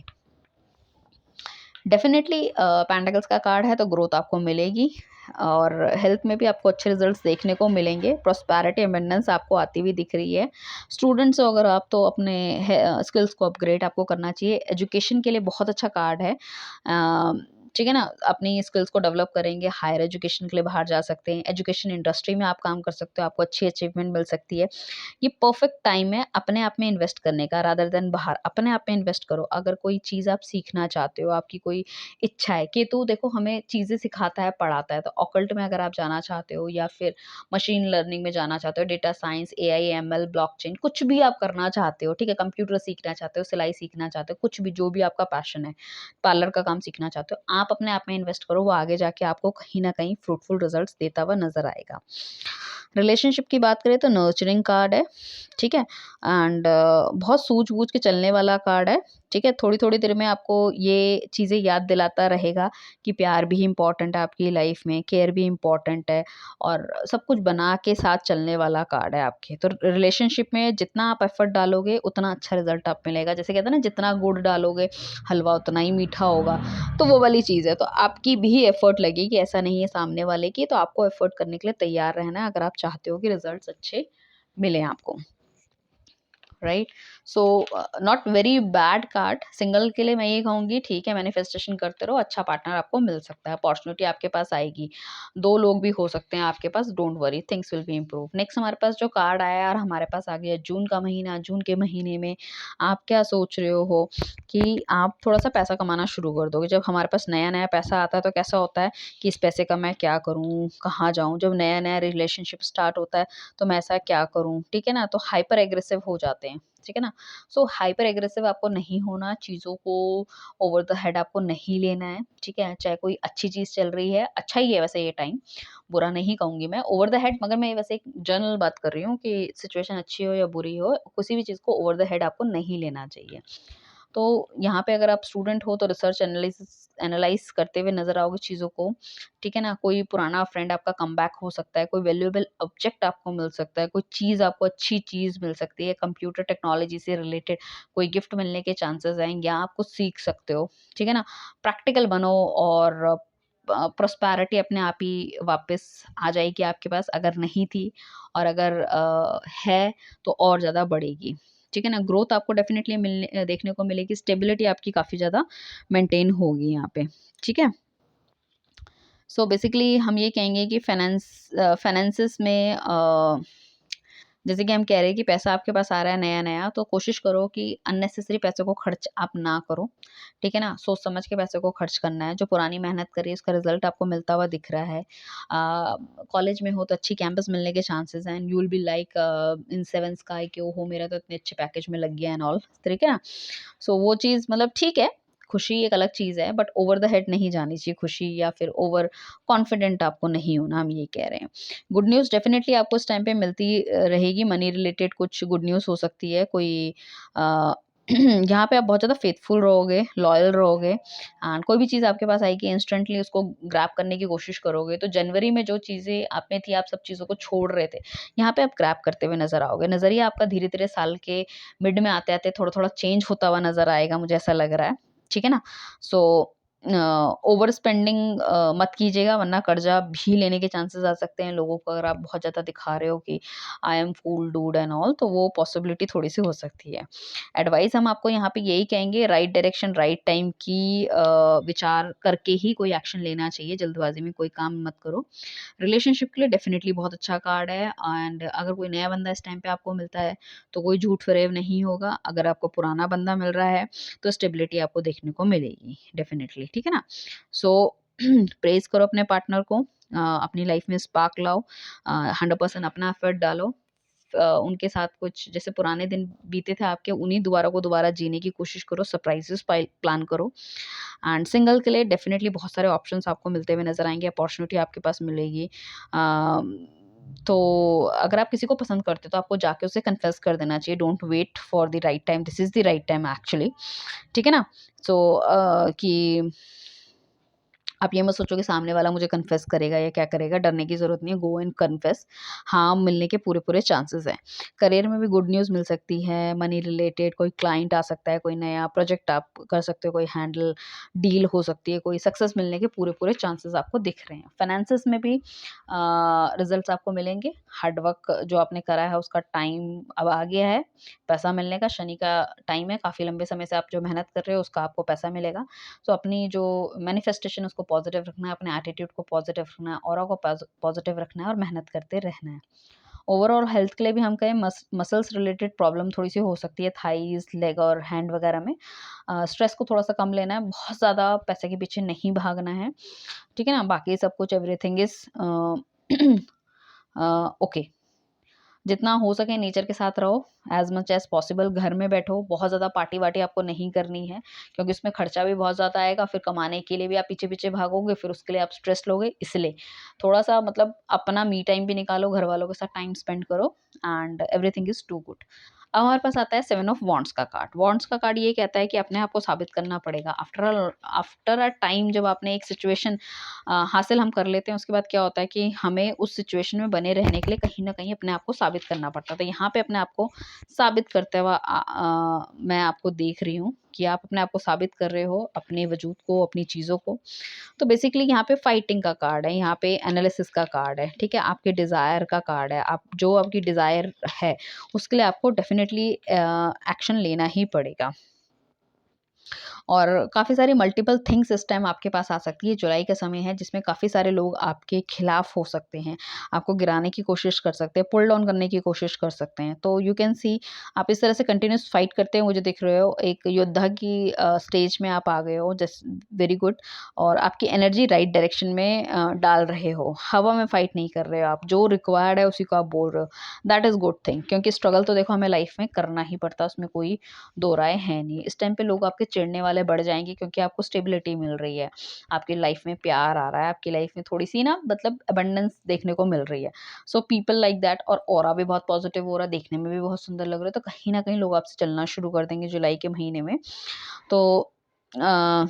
डेफ़िनेटली पेंटाकल्स का कार्ड है तो ग्रोथ आपको मिलेगी, और हेल्थ में भी आपको अच्छे रिजल्ट्स देखने को मिलेंगे। प्रॉस्पेरिटी अबंडेंस आपको आती हुई दिख रही है। स्टूडेंट्स हो अगर आप, तो अपने स्किल्स को अपग्रेड आपको करना चाहिए। एजुकेशन के लिए बहुत अच्छा कार्ड है। ठीक है ना? अपनी स्किल्स को डेवलप करेंगे, हायर एजुकेशन के लिए बाहर जा सकते हैं। एजुकेशन इंडस्ट्री में आप काम कर सकते हो, आपको अच्छी अचीवमेंट मिल सकती है। ये परफेक्ट टाइम है अपने आप में इन्वेस्ट करने का, रादर देन बाहर। अपने आप में इन्वेस्ट करो। अगर कोई चीज़ आप सीखना चाहते हो, आपकी कोई इच्छा है, केतु देखो हमें चीज़ें सिखाता है, पढ़ाता है, तो ऑकल्ट में अगर आप जाना चाहते हो, या फिर मशीन लर्निंग में जाना चाहते हो, data science, AI, ML, blockchain, कुछ भी आप करना चाहते हो, ठीक है, कंप्यूटर सीखना चाहते हो, सिलाई सीखना चाहते हो, कुछ भी जो भी आपका पैशन है, पार्लर का काम सीखना चाहते हो, आप अपने आप में इन्वेस्ट करो, वो आगे जाके आपको कहीं न कहीं फ्रूटफुल रिजल्ट्स देता हुआ नज़र आएगा। रिलेशनशिप की बात करें तो नर्चरिंग कार्ड है, ठीक है? एंड बहुत सूझ-बूझ के चलने वाला कार्ड है, ठीक है? थोड़ी-थोड़ी देर में आपको ये चीज़ें याद दिलाता रहेगा कि प्यार भी इम्पोर्टेंट है आपकी लाइफ में, केयर भी इम्पोर्टेंट है, और सब कुछ बना के साथ चलने वाला कार्ड है आपके। तो रिलेशनशिप में जितना आप एफर्ट डालोगे, उतना अच्छा रिज़ल्ट आप मिलेगा। जैसे कहते हैं ना, जितना गुड़ डालोगे, हलवा उतना ही मीठा होगा, तो वो वाली चीज़ है। तो आपकी भी एफर्ट लगेगी, ऐसा नहीं है सामने वाले की, तो आपको एफर्ट करने के लिए तैयार रहना है अगर आप चाहते हो कि रिज़ल्ट्स अच्छे मिलें आपको। Right, so not very bad card. Single के लिए मैं ये कहूँगी ठीक है, मैनिफेस्टेशन करते रहो, अच्छा पार्टनर आपको मिल सकता है, अपॉर्चुनिटी आपके पास आएगी, 2 लोग भी हो सकते हैं आपके पास, don't worry, things will be improve. Next हमारे पास जो कार्ड आया यार, हमारे पास आ गया जून का महीना। जून के महीने में आप क्या सोच रहे हो कि आप थोड़ा सा पैसा कमाना शुरू कर दोगे। जब हमारे पास नया नया पैसा आता है तो कैसा होता है कि इस पैसे का मैं क्या करूँ, कहाँ जाऊँ। जब नया नया रिलेशनशिप स्टार्ट होता है तो मैं ऐसा क्या करूँ, ठीक है ना, तो हाइपर एग्रेसिव हो जाते हैं, ठीक है ना। सो हाइपर एग्रेसिव आपको नहीं होना, चीज़ों को ओवर द हेड आपको नहीं लेना है, ठीक है। चाहे कोई अच्छी चीज़ चल रही है, अच्छा ही है वैसे ये टाइम, बुरा नहीं कहूँगी मैं ओवर द हेड, मगर मैं वैसे एक जनरल बात कर रही हूँ कि सिचुएशन अच्छी हो या बुरी हो, किसी भी चीज़ को ओवर द हेड आपको नहीं लेना चाहिए। तो यहाँ पे अगर आप स्टूडेंट हो तो रिसर्च एनालाइज़ करते हुए नज़र आओगे चीज़ों को, ठीक है ना? कोई पुराना फ्रेंड आपका कमबैक हो सकता है, कोई वैल्यूएबल ऑब्जेक्ट आपको मिल सकता है, कोई चीज़ आपको अच्छी चीज़ मिल सकती है, कंप्यूटर टेक्नोलॉजी से रिलेटेड कोई गिफ्ट मिलने के चांसेस हैं, या आप कुछ सीख सकते हो, ठीक है ना? प्रैक्टिकल बनो, और प्रॉस्पेरिटी अपने आप ही वापस आ जाएगी आपके पास, अगर नहीं थी, और अगर है तो और ज़्यादा बढ़ेगी। ठीक है ना? ग्रोथ आपको डेफ़िनेटली देखने को मिलेगी, स्टेबिलिटी आपकी काफ़ी ज़्यादा मेंटेन होगी यहाँ पे, ठीक है? सो बेसिकली हम ये कहेंगे कि फाइनेंसिस में जैसे कि हम कह रहे हैं कि पैसा आपके पास आ रहा है नया नया, तो कोशिश करो कि अननेसेसरी पैसों को खर्च आप ना करो, ठीक है ना। सोच समझ के पैसे को खर्च करना है। जो पुरानी मेहनत करी उसका रिजल्ट आपको मिलता हुआ दिख रहा है। कॉलेज में हो तो अच्छी कैंपस मिलने के चांसेस हैं, and you will be like in seven sky कि ओहो मेरा तो इतने अच्छे पैकेज में लग गया एंड ऑल, ठीक है ना। सो वो चीज़ मतलब ठीक है, खुशी एक अलग चीज़ है, बट ओवर द हेड नहीं जानी चाहिए खुशी, या फिर ओवर कॉन्फिडेंट आपको नहीं होना, हम ये कह रहे हैं। गुड न्यूज़ डेफ़िनेटली आपको इस टाइम पे मिलती रहेगी, मनी रिलेटेड कुछ गुड न्यूज़ हो सकती है, कोई अ, यहाँ पे आप बहुत ज़्यादा फेथफुल रहोगे, लॉयल रहोगे, एंड कोई भी चीज़ आपके पास आएगी इंस्टेंटली उसको ग्रैब करने की कोशिश करोगे। तो जनवरी में जो चीज़ें आप में थी, आप सब चीज़ों को छोड़ रहे थे, यहाँ पे आप ग्रैब करते हुए नज़र आओगे। नज़रिया आपका धीरे-धीरे साल के मिड में आते-आते थोड़ा-थोड़ा चेंज होता हुआ नज़र आएगा, मुझे ऐसा लग रहा है, ठीक है ना? सो ओवर स्पेंडिंग मत कीजिएगा, वरना कर्जा भी लेने के चांसेस आ सकते हैं लोगों को, अगर आप बहुत ज़्यादा दिखा रहे हो कि I am cool dude and all, तो वो पॉसिबिलिटी थोड़ी-सी हो सकती है। एडवाइस हम आपको यहाँ पे यही कहेंगे, राइट डायरेक्शन, राइट टाइम की विचार करके ही कोई एक्शन लेना चाहिए, जल्दबाज़ी में कोई काम मत करो। रिलेशनशिप के लिए डेफ़िनिटली बहुत अच्छा कार्ड है, एंड अगर कोई नया बंदा इस टाइम पे आपको मिलता है, तो कोई झूठ-फ़रेब नहीं होगा। अगर आपको पुराना बंदा मिल रहा है, तो स्टेबिलिटी आपको देखने को मिलेगी डेफ़िनिटली, ठीक है ना? सो प्रेज़ करो अपने पार्टनर को, अपनी लाइफ़ में स्पार्क लाओ, 100% अपना एफ़र्ट डालो। उनके साथ कुछ जैसे पुराने दिन बीते थे आपके, उन्हीं दोबारा को दोबारा जीने की कोशिश करो, सरप्राइज़ेज़ पाइ प्लान करो। एंड सिंगल के लिए डेफ़िनेटली बहुत सारे ऑप्शंस आपको मिलते हुए नज़र आएँगे, अपॉर्च्युनिटी आपके पास मिलेगी। तो अगर आप किसी को पसंद करते हो, तो आपको जाके उसे कन्फेस कर देना चाहिए, don't wait for the right time, this is the right time actually, ठीक है ना? सो कि आप ये मत सोचो कि सामने वाला मुझे कन्फेस करेगा या क्या करेगा, डरने की ज़रूरत नहीं है, गो एंड कन्फेस। हाँ, मिलने के पूरे-पूरे चांसेस हैं। करियर में भी गुड न्यूज़ मिल सकती है, मनी रिलेटेड कोई क्लाइंट आ सकता है, कोई नया प्रोजेक्ट आप कर सकते हो, कोई हैंडल डील हो सकती है, कोई सक्सेस मिलने के पूरे-पूरे चांसेस आपको दिख रहे हैं। फाइनेंसेस में भी रिज़ल्ट्स आपको मिलेंगे, हार्ड वर्क जो आपने करा है उसका टाइम अब आ गया है, पैसा मिलने का, शनि का टाइम है, काफ़ी लंबे समय से आप जो मेहनत कर रहे हो उसका आपको पैसा मिलेगा। सो अपनी जो मैनिफेस्टेशन उसको पॉजिटिव रखना है, अपने एटीट्यूड को पॉजिटिव रखना है, ऑरा को पॉजिटिव रखना है और मेहनत करते रहना है। ओवरऑल हेल्थ के लिए भी हम कहें मसल्स रिलेटेड प्रॉब्लम थोड़ी-सी हो सकती है, थाइज़, लेग और हैंड वगैरह में। स्ट्रेस को थोड़ा-सा कम लेना है, बहुत ज़्यादा पैसे के पीछे नहीं भागना है, ठीक है ना? बाकी सब कुछ एवरीथिंग इज़ ओके। जितना हो सके नेचर के साथ रहो, एज़ मच एज़ पॉसिबल घर में बैठो, बहुत ज़्यादा पार्टी-वार्टी आपको नहीं करनी है, क्योंकि उसमें खर्चा भी बहुत ज़्यादा आएगा, फिर कमाने के लिए भी आप पीछे-पीछे भागोगे, फिर उसके लिए आप स्ट्रेस लोगे, इसलिए थोड़ा-सा मतलब अपना मी टाइम भी निकालो, घरवालों के साथ टाइम स्पेंड करो, and everything is too good. अब हमारे पास आता है 7 ऑफ वॉन्ड्स का कार्ड। वॉन्ड्स का कार्ड ये कहता है कि अपने आप को साबित करना पड़ेगा। आफ्टर अ टाइम जब आपने एक सिचुएशन हासिल हम कर लेते हैं, उसके बाद क्या होता है कि हमें उस सिचुएशन में बने रहने के लिए कहीं न कहीं अपने आप को साबित करना पड़ता है। तो यहाँ पे अपने आप को साबित करते हुए मैं आपको देख रही हूँ कि आप अपने आप को साबित कर रहे हो, अपने वजूद को, अपनी चीज़ों को। तो बेसिकली यहाँ पे फाइटिंग का कार्ड है, यहाँ पे एनालिसिस का कार्ड है, ठीक है? आपके डिज़ायर का कार्ड है। आप जो आपकी डिज़ायर है, उसके लिए आपको डेफ़िनेटली एक्शन लेना ही पड़ेगा। और काफ़ी सारी मल्टीपल थिंग्स इस टाइम आपके पास आ सकती है। जुलाई का समय है जिसमें काफ़ी सारे लोग आपके खिलाफ हो सकते हैं, आपको गिराने की कोशिश कर सकते हैं, पुल डाउन करने की कोशिश कर सकते हैं। तो यू कैन सी आप इस तरह से कंटिन्यूअस फाइट करते हैं मुझे दिख रहे हो, एक योद्धा की स्टेज में आप आ गए हो, जस्ट वेरी गुड। और आपकी एनर्जी राइट डायरेक्शन में डाल रहे हो, हवा में फाइट नहीं कर रहे हो आप, जो रिक्वायर्ड है उसी को आप बोल रहे हो, दैट इज़ गुड थिंग, क्योंकि स्ट्रगल तो देखो हमें लाइफ में करना ही पड़ता है, उसमें कोई दो राय है नहीं। इस टाइम पे लोग आपके चिढ़ने वाले बढ़ जाएँगे, क्योंकि आपको स्टेबिलिटी मिल रही है। आपकी लाइफ में प्यार आ रहा है, आपकी लाइफ में थोड़ी-सी ना मतलब अबंडेंस देखने को मिल रही है। सो पीपल लाइक दैट, और ऑरा भी बहुत पॉजिटिव हो रहा है, देखने में भी बहुत सुंदर लग रहे हो, तो कहीं न कहीं लोग आपसे चलना शुरू कर देंगे जुलाई के महीने में। तो अ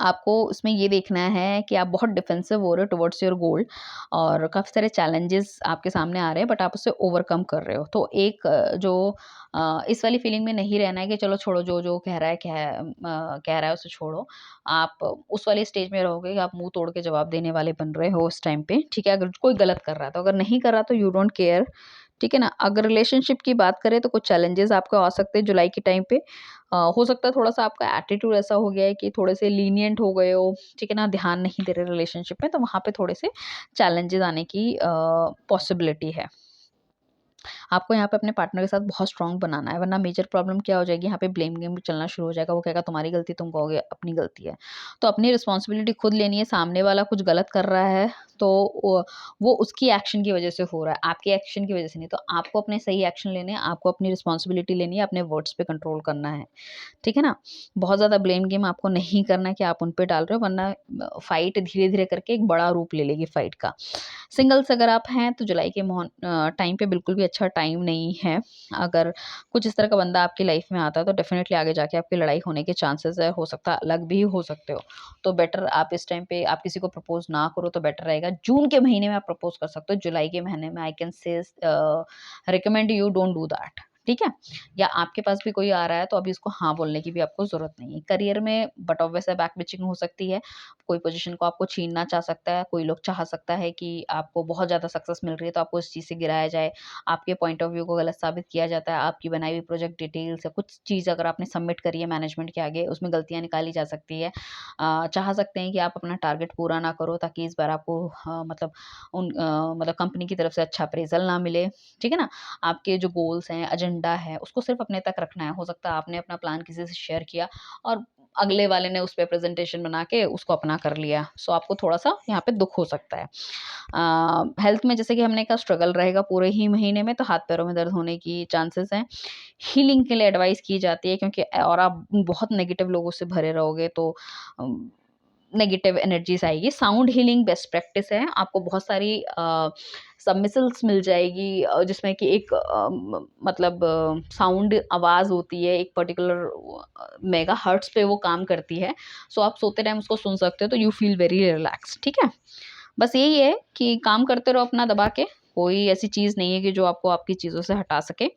आपको उसमें ये देखना है कि आप बहुत डिफेंसिव हो रहे हो टुवर्ड्स योर गोल, और काफ़ी सारे चैलेंजेस आपके सामने आ रहे हैं, बट आप उसे ओवरकम कर रहे हो। तो एक इस वाली फीलिंग में नहीं रहना है कि चलो छोड़ो, जो जो कह रहा है कह रहा है उसे छोड़ो। आप उस वाली स्टेज में रहोगे कि आप मुंह तोड़ के जवाब देने वाले बन रहे हो उस टाइम पे, ठीक है? अगर कोई गलत कर रहा है तो, अगर नहीं कर रहा तो यू डोंट केयर, ठीक है ना। अगर रिलेशनशिप की बात करें तो कुछ चैलेंजेस आपको आ सकते हैं जुलाई के टाइम पे। हो सकता है थोड़ा-सा आपका एटीट्यूड ऐसा हो गया है कि थोड़े से लीनिएंट हो गए हो, ठीक है ना, ध्यान नहीं दे रहे रिलेशनशिप में, तो वहाँ पे थोड़े से चैलेंजेस आने की पॉसिबिलिटी है। आपको यहाँ पे अपने पार्टनर के साथ बहुत स्ट्रॉन्ग बनाना है, वरना मेजर प्रॉब्लम क्या हो जाएगी, यहाँ पे ब्लेम गेम चलना शुरू हो जाएगा। वो कहेगा तुम्हारी गलती, तुम कहोगे अपनी गलती है। तो अपनी रिस्पॉन्सिबिलिटी खुद लेनी है। सामने वाला कुछ गलत कर रहा है तो वो उसकी एक्शन की वजह से हो रहा है, आपके एक्शन की वजह से नहीं। तो आपको अपने सही एक्शन लेने हैं, आपको अपनी रिस्पॉन्सिबिलिटी लेनी है, अपने वर्ड्स पे कंट्रोल करना है, ठीक है ना। बहुत ज़्यादा ब्लेम गेम आपको नहीं करना है कि आप उन पे डाल रहे हो, वरना फाइट धीरे-धीरे करके एक बड़ा रूप ले लेगी फाइट का। सिंगल्स अगर आप हैं तो जुलाई के टाइम पे बिल्कुल भी अच्छा टाइम नहीं है। अगर कुछ इस तरह का बंदा आपकी लाइफ में आता है तो डेफ़िनेटली आगे जाके आपकी लड़ाई होने के चांसेस है, हो सकता है अलग भी हो सकते हो। तो बेटर आप इस टाइम पे आप किसी को प्रपोज़ ना करो तो बेटर रहेगा। जून के महीने में आप प्रपोज़ कर सकते हो, जुलाई के महीने में I can say recommend you don't do that, ठीक है? या आपके पास भी कोई आ रहा है तो अभी उसको हाँ बोलने की भी आपको ज़रूरत नहीं है। करियर में बट ऑब्वियस बैक बिचिंग हो सकती है। कोई पोजीशन को आपको छीनना चाह सकता है, कोई लोग चाह सकता है कि आपको बहुत ज़्यादा सक्सेस मिल रही है तो आपको इस चीज़ से गिराया जाए, आपके पॉइंट ऑफ व्यू को गलत साबित किया जाता है, आपकी बनाई हुई प्रोजेक्ट डिटेल्स या कुछ चीज़ अगर आपने सबमिट करी है मैनेजमेंट के आगे, उसमें गलतियाँ निकाली जा सकती है। चाह सकते हैं कि आप अपना टारगेट पूरा ना करो ताकि इस बार आपको मतलब मतलब कंपनी की तरफ से अच्छा अप्रेज़ल ना मिले, ठीक है ना? आपके जो गोल्स हैं, एजेंडा है, उसको सिर्फ़ अपने तक रखना है। हो सकता है आपने अपना प्लान किसी से शेयर किया और अगले वाले ने उस पे प्रेज़ेंटेशन बना के उसको अपना कर लिया। सो आपको थोड़ा-सा यहाँ पे दुःख हो सकता है। हेल्थ में जैसे कि हमने कहा स्ट्रगल रहेगा पूरे ही महीने में, तो हाथ-पैरों में दर्द होने की चांसेस हैं। हीलिंग के लिए एडवाइस की जाती है क्योंकि और आप बहुत नेगेटिव लोगों से भरे रहोगे तो नेगेटिव एनर्जीज़ आएगी। साउंड हीलिंग बेस्ट प्रैक्टिस है। आपको बहुत सारी सबमिसल्स मिल जाएगी जिसमें कि एक मतलब साउंड आवाज़ होती है, एक पर्टिकुलर मेगाहर्ट्ज़ पे वो काम करती है। सो आप सोते टाइम उसको सुन सकते हो तो यू फील वेरी रिलैक्स्ड, ठीक है? बस यही है कि काम करते रहो अपना दबा के, कोई ऐसी चीज़ नहीं है कि जो आपको आपकी चीज़ों से हटा सके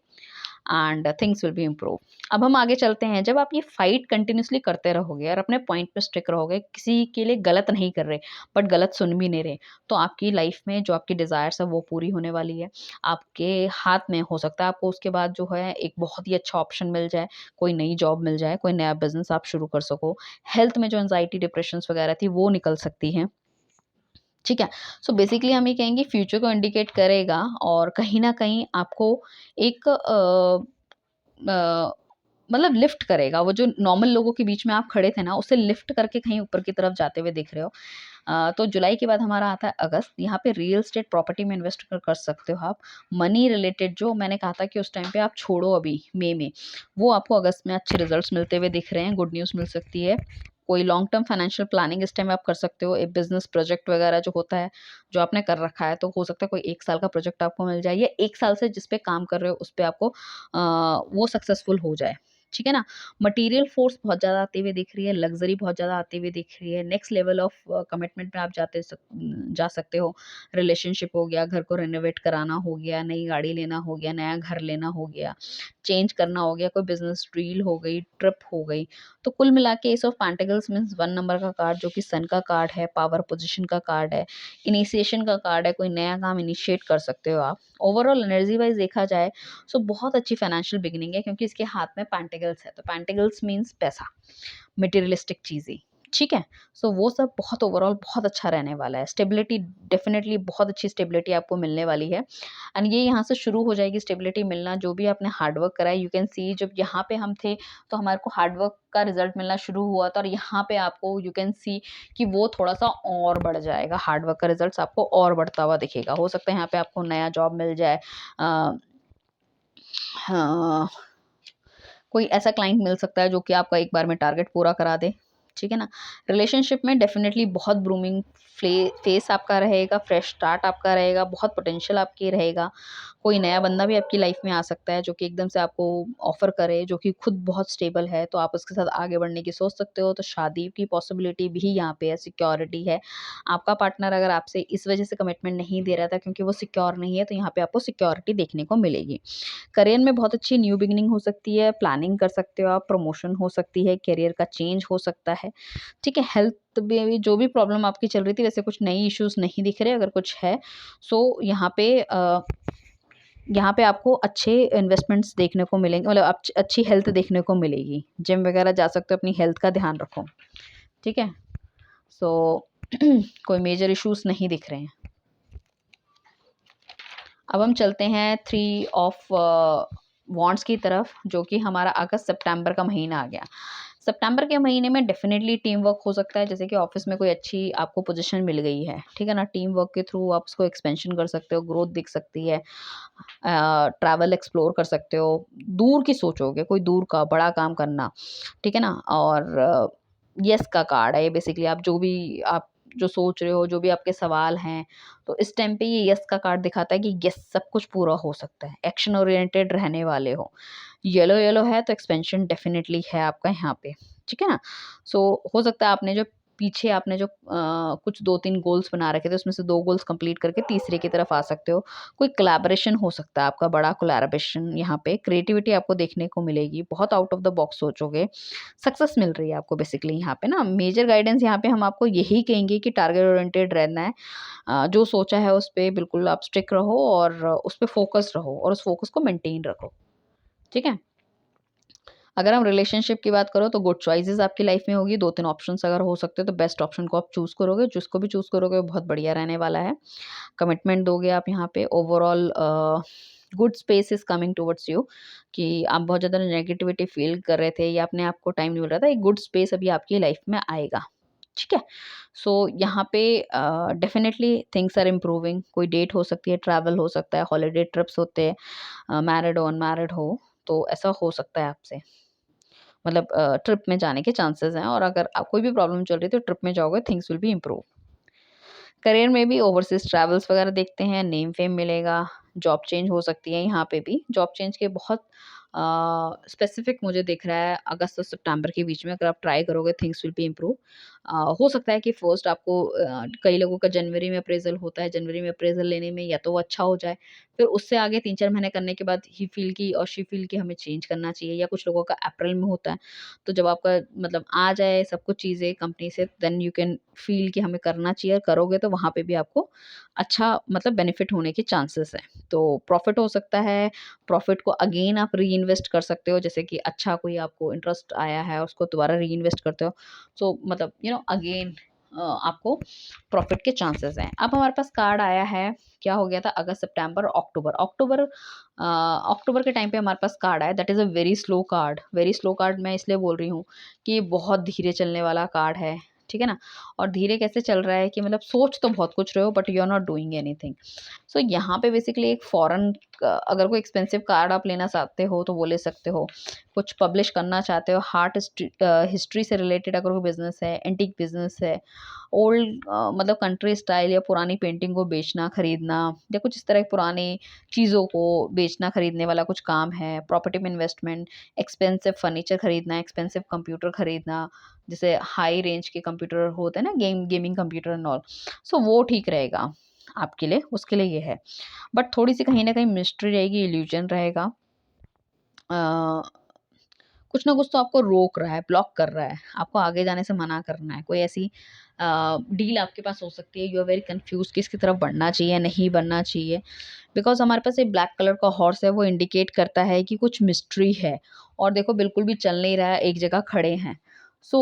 and things will be improve. अब हम आगे चलते हैं, जब आप ये फाइट कंटिन्यूअसली करते रहोगे और अपने पॉइंट पे स्टिक रहोगे, किसी के लिए गलत नहीं कर रहे, बट गलत सुन भी नहीं रहे, तो आपकी लाइफ में जो आपकी डिज़ायर्स है वो पूरी होने वाली है। आपके हाथ में हो सकता है आपको उसके बाद जो है एक बहुत ही अच्छा ऑप्शन मिल जाए, कोई नई जॉब मिल जाए, कोई नया बिज़नेस आप शुरू कर सको। हेल्थ में जो एंग्ज़ायटी, डिप्रेशंस वगैरह थी वो निकल सकती हैं। ठीक है? सो बेसिकली हम ये कहेंगे फ्यूचर को इंडिकेट करेगा और कहीं न कहीं आपको एक मतलब लिफ्ट करेगा। वो जो नॉर्मल लोगों के बीच में आप खड़े थे ना, उससे लिफ्ट करके कहीं ऊपर की तरफ जाते हुए दिख रहे हो। तो जुलाई के बाद हमारा आता है अगस्त, यहाँ पे रियल एस्टेट प्रॉपर्टी में इन्वेस्ट कर सकते हो आप। मनी रिलेटेड जो मैंने कहा था कि उस टाइम पे आप छोड़ो अभी मई में, वो आपको अगस्त में अच्छे रिजल्ट्स मिलते हुए दिख रहे हैं, गुड न्यूज़ मिल सकती है। कोई लॉन्ग टर्म फाइनेंशियल प्लानिंग इस टाइम आप कर सकते हो, एक बिज़नेस प्रोजेक्ट वगैरह जो होता है, जो आपने कर रखा है, तो हो सकता है कोई 1 साल का प्रोजेक्ट आपको मिल जाए या 1 साल से जिस पे काम कर रहे हो, उस पे आपको वो सक्सेसफुल हो जाए। ठीक है ना? मटीरियल फ़ोर्स बहुत ज़्यादा आती हुई दिख रही है, लग्ज़री बहुत ज़्यादा आती हुई दिख रही है, नेक्स्ट लेवल ऑफ कमिटमेंट में आप जा सकते हो। रिलेशनशिप हो गया, घर को रेनोवेट कराना हो गया, नई गाड़ी लेना हो गया, नया घर लेना हो गया, चेंज करना हो गया, कोई बिज़नेस डील हो गई, ट्रिप हो गई। तो कुल मिला के S of pentacles means 1 number का कार्ड जो कि सन का कार्ड है, पावर पोज़ीशन का कार्ड है, इनिशिएशन का कार्ड है, कोई नया काम इनिशिएट कर सकते हो आप। ओवरऑल एनर्जी वाइज़ देखा जाए सो बहुत अच्छी फाइनेंशियल बिगिनिंग है क्योंकि इसके हाथ में पेंटिकल्स है, तो पेंटिकल्स मीन्स पैसा, मटेरियलिस्टिक चीज़ें, ठीक है? सो वो सब बहुत ओवरऑल बहुत अच्छा रहने वाला है। स्टेबिलिटी डेफ़िनेटली बहुत अच्छी स्टेबिलिटी आपको मिलने वाली है एंड ये यहाँ से शुरू हो जाएगी स्टेबिलिटी मिलना, जो भी आपने हार्ड वर्क करा है यू कैन सी जब यहाँ पे हम थे, तो हमारे को हार्ड वर्क का रिज़ल्ट मिलना शुरू हुआ था और यहाँ पे आपको यू कैन सी कि वो थोड़ा-सा और बढ़ जाएगा, हार्ड वर्क का रिज़ल्ट्स आपको और बढ़ता हुआ दिखेगा। हो सकता है यहाँ पे आपको नया जॉब मिल जाए हाँ, कोई ऐसा क्लाइंट मिल सकता है जो कि आपका एक बार में टारगेट पूरा करा दे, ठीक है ना? रिलेशनशिप में डेफ़िनेटली बहुत ब्रूमिंग फेस आपका रहेगा, फ्रेश स्टार्ट आपका रहेगा, बहुत पोटेंशियल आपकी रहेगा। कोई नया बंदा भी आपकी लाइफ़ में आ सकता है जो कि एकदम से आपको ऑफ़र करे, जो कि खुद बहुत स्टेबल है, तो आप उसके साथ आगे बढ़ने की सोच सकते हो। तो शादी की पॉसिबिलिटी भी यहाँ पे है, सिक्योरिटी है। आपका पार्टनर अगर आपसे इस वजह से कमिटमेंट नहीं दे रहा था क्योंकि वो सिक्योर नहीं है, तो यहाँ पे आपको सिक्योरिटी देखने को मिलेगी। करियर में बहुत अच्छी न्यू बिगिनिंग हो सकती है, प्लानिंग कर सकते हो आप, प्रमोशन हो सकती है, करियर का चेंज हो सकता है, ठीक है? हेल्थ में भी जो भी प्रॉब्लम आपकी चल रही थी वैसे कुछ नई इश्यूज़ नहीं दिख रहे, अगर कुछ है सो यहाँ पे यहाँ पे आपको अच्छे इन्वेस्टमेंट्स देखने को मिलेंगे, मतलब अच्छी हेल्थ देखने को मिलेगी। जिम वगैरह जा सकते हो, अपनी हेल्थ का ध्यान रखो, ठीक है। सो कोई मेजर इश्यूज नहीं दिख रहे हैं। अब हम चलते हैं 3 ऑफ वॉन्ड्स की तरफ, जो कि हमारा अगस्त सितंबर का महीना आ गया। सितंबर के महीने में डेफिनेटली टीम वर्क हो सकता है, जैसे कि ऑफिस में कोई अच्छी आपको पोजीशन मिल गई है, ठीक है ना। टीम वर्क के थ्रू आप उसको एक्सपेंशन कर सकते हो, ग्रोथ दिख सकती है, ट्रैवल एक्सप्लोर कर सकते हो, दूर की सोचोगे, कोई दूर का बड़ा काम करना, ठीक है ना। और यस का कार्ड है ये, बेसिकली आप जो सोच रहे हो, जो भी आपके सवाल हैं, तो इस टाइम पे ये यस का कार्ड दिखाता है कि यस सब कुछ पूरा हो सकता है, एक्शन ओरिएंटेड रहने वाले हो। येलो येलो है तो एक्सपेंशन डेफिनेटली है आपका यहाँ पे, ठीक है ना। सो हो सकता है आपने जो कुछ 2-3 गोल्स बना रखे थे, उसमें से 2 गोल्स कंप्लीट करके तीसरे की तरफ आ सकते हो। कोई कोलैबोरेशन हो सकता है आपका, बड़ा कोलैबोरेशन। यहाँ पे क्रिएटिविटी आपको देखने को मिलेगी, बहुत आउट ऑफ द बॉक्स सोचोगे, सक्सेस मिल रही है आपको बेसिकली। यहाँ पे ना मेजर गाइडेंस यहाँ पे हम आपको यही कहेंगे कि टारगेट ओरिएंटेड रहना है। जो सोचा है उस पे बिल्कुल आप स्टिक रहो और उस पे फोकस रहो और उस फोकस को मेंटेन रखो, ठीक है। अगर हम रिलेशनशिप की बात करो तो गुड चॉइसेस आपकी लाइफ में होगी। 2-3 ऑप्शंस अगर हो सकते हो तो बेस्ट ऑप्शन को आप चूज करोगे, जिसको भी चूज करोगे वो बहुत बढ़िया रहने वाला है। कमिटमेंट दोगे आप यहाँ पे। Overall good space is coming towards you, कि आप बहुत ज़्यादा नेगेटिविटी फील कर रहे थे या अपने आप को टाइम नहीं मिल रहा था, एक गुड स्पेस अभी आपकी लाइफ में आएगा, ठीक है। सो यहाँ पे डेफिनेटली थिंग्स आर इम्प्रूविंग। कोई डेट हो सकती है, ट्रैवल हो सकता है, हॉलीडे ट्रिप्स होते हैं, मैरिड हो अनमैरिड हो, तो ऐसा हो सकता है आपसे, मतलब ट्रिप में जाने के चांसेस हैं। और अगर आप कोई भी प्रॉब्लम चल रही है तो ट्रिप में जाओगे, things will be improve. Career में भी ओवरसीज ट्रैवल्स वगैरह देखते हैं, नेम फेम मिलेगा, जॉब चेंज हो सकती है। यहाँ पे भी जॉब चेंज के बहुत स्पेसिफिक मुझे दिख रहा है अगस्त और सितंबर के बीच में। अगर आप ट्राई करोगे थिंग्स विल बी इम्प्रूव। हो सकता है कि फर्स्ट आपको कई लोगों का जनवरी में अप्रेजल होता है, जनवरी में अप्रेजल लेने में या तो वो अच्छा हो जाए, फिर उससे आगे 3-4 महीने करने के बाद ही फील की और शी फील की हमें चेंज करना चाहिए, या कुछ लोगों का अप्रैल में होता है। तो जब आपका मतलब आ जाए सब कुछ चीज़ें कंपनी से, देन यू कैन फील कि हमें करना चाहिए, करोगे तो वहाँ पे भी आपको अच्छा मतलब बेनिफिट होने के चांसेस हैं। तो प्रॉफिट हो सकता है, प्रॉफिट को अगेन आप री इन्वेस्ट कर सकते हो, जैसे कि अच्छा कोई आपको इंटरेस्ट आया है उसको दोबारा री इन्वेस्ट करते हो, सो मतलब अगेन आपको प्रॉफिट के चांसेस हैं। अब हमारे पास कार्ड आया है, क्या हो गया था, अगस्त सितंबर अक्टूबर। अक्टूबर के टाइम पे हमारे पास कार्ड आया, that is a very slow card. Very slow card मैं इसलिए बोल रही हूँ कि ये बहुत धीरे चलने वाला कार्ड है, ठीक है ना। और धीरे कैसे चल रहा है कि मतलब सोच तो बहुत कुछ रहे हो but you are not doing anything. So यहाँ पे बेसिकली एक फॉरेन, अगर कोई एक्सपेंसिव कार्ड आप लेना चाहते हो तो वो ले सकते हो। कुछ पब्लिश करना चाहते हो, हार्ट हिस्ट्री से रिलेटेड अगर कोई बिजनेस है, एंटीक बिजनेस है, ओल्ड मतलब कंट्री स्टाइल या पुरानी पेंटिंग को बेचना खरीदना, या कुछ इस तरह की पुरानी चीज़ों को बेचना खरीदने वाला कुछ काम है, प्रॉपर्टी में इन्वेस्टमेंट, एक्सपेंसिव फर्नीचर खरीदना, एक्सपेंसिव कंप्यूटर खरीदना, जैसे हाई रेंज के कंप्यूटर होते हैं ना, गेमिंग कंप्यूटर एंड ऑल, सो वो ठीक रहेगा आपके लिए, उसके लिए ये है। बट थोड़ी सी कहीं ना कहीं मिस्ट्री रहेगी, इल्यूजन रहेगा, कुछ ना कुछ तो आपको रोक रहा है, ब्लॉक कर रहा है, आपको आगे जाने से मना करना है। कोई ऐसी डील आपके पास हो सकती है, यू आर वेरी कंफ्यूज किसकी तरफ बढ़ना चाहिए, नहीं बढ़ना चाहिए। बिकॉज हमारे पास एक ब्लैक कलर का हॉर्स है, वो इंडिकेट करता है कि कुछ मिस्ट्री है। और देखो बिल्कुल भी चल नहीं रहा है, एक जगह खड़े हैं। सो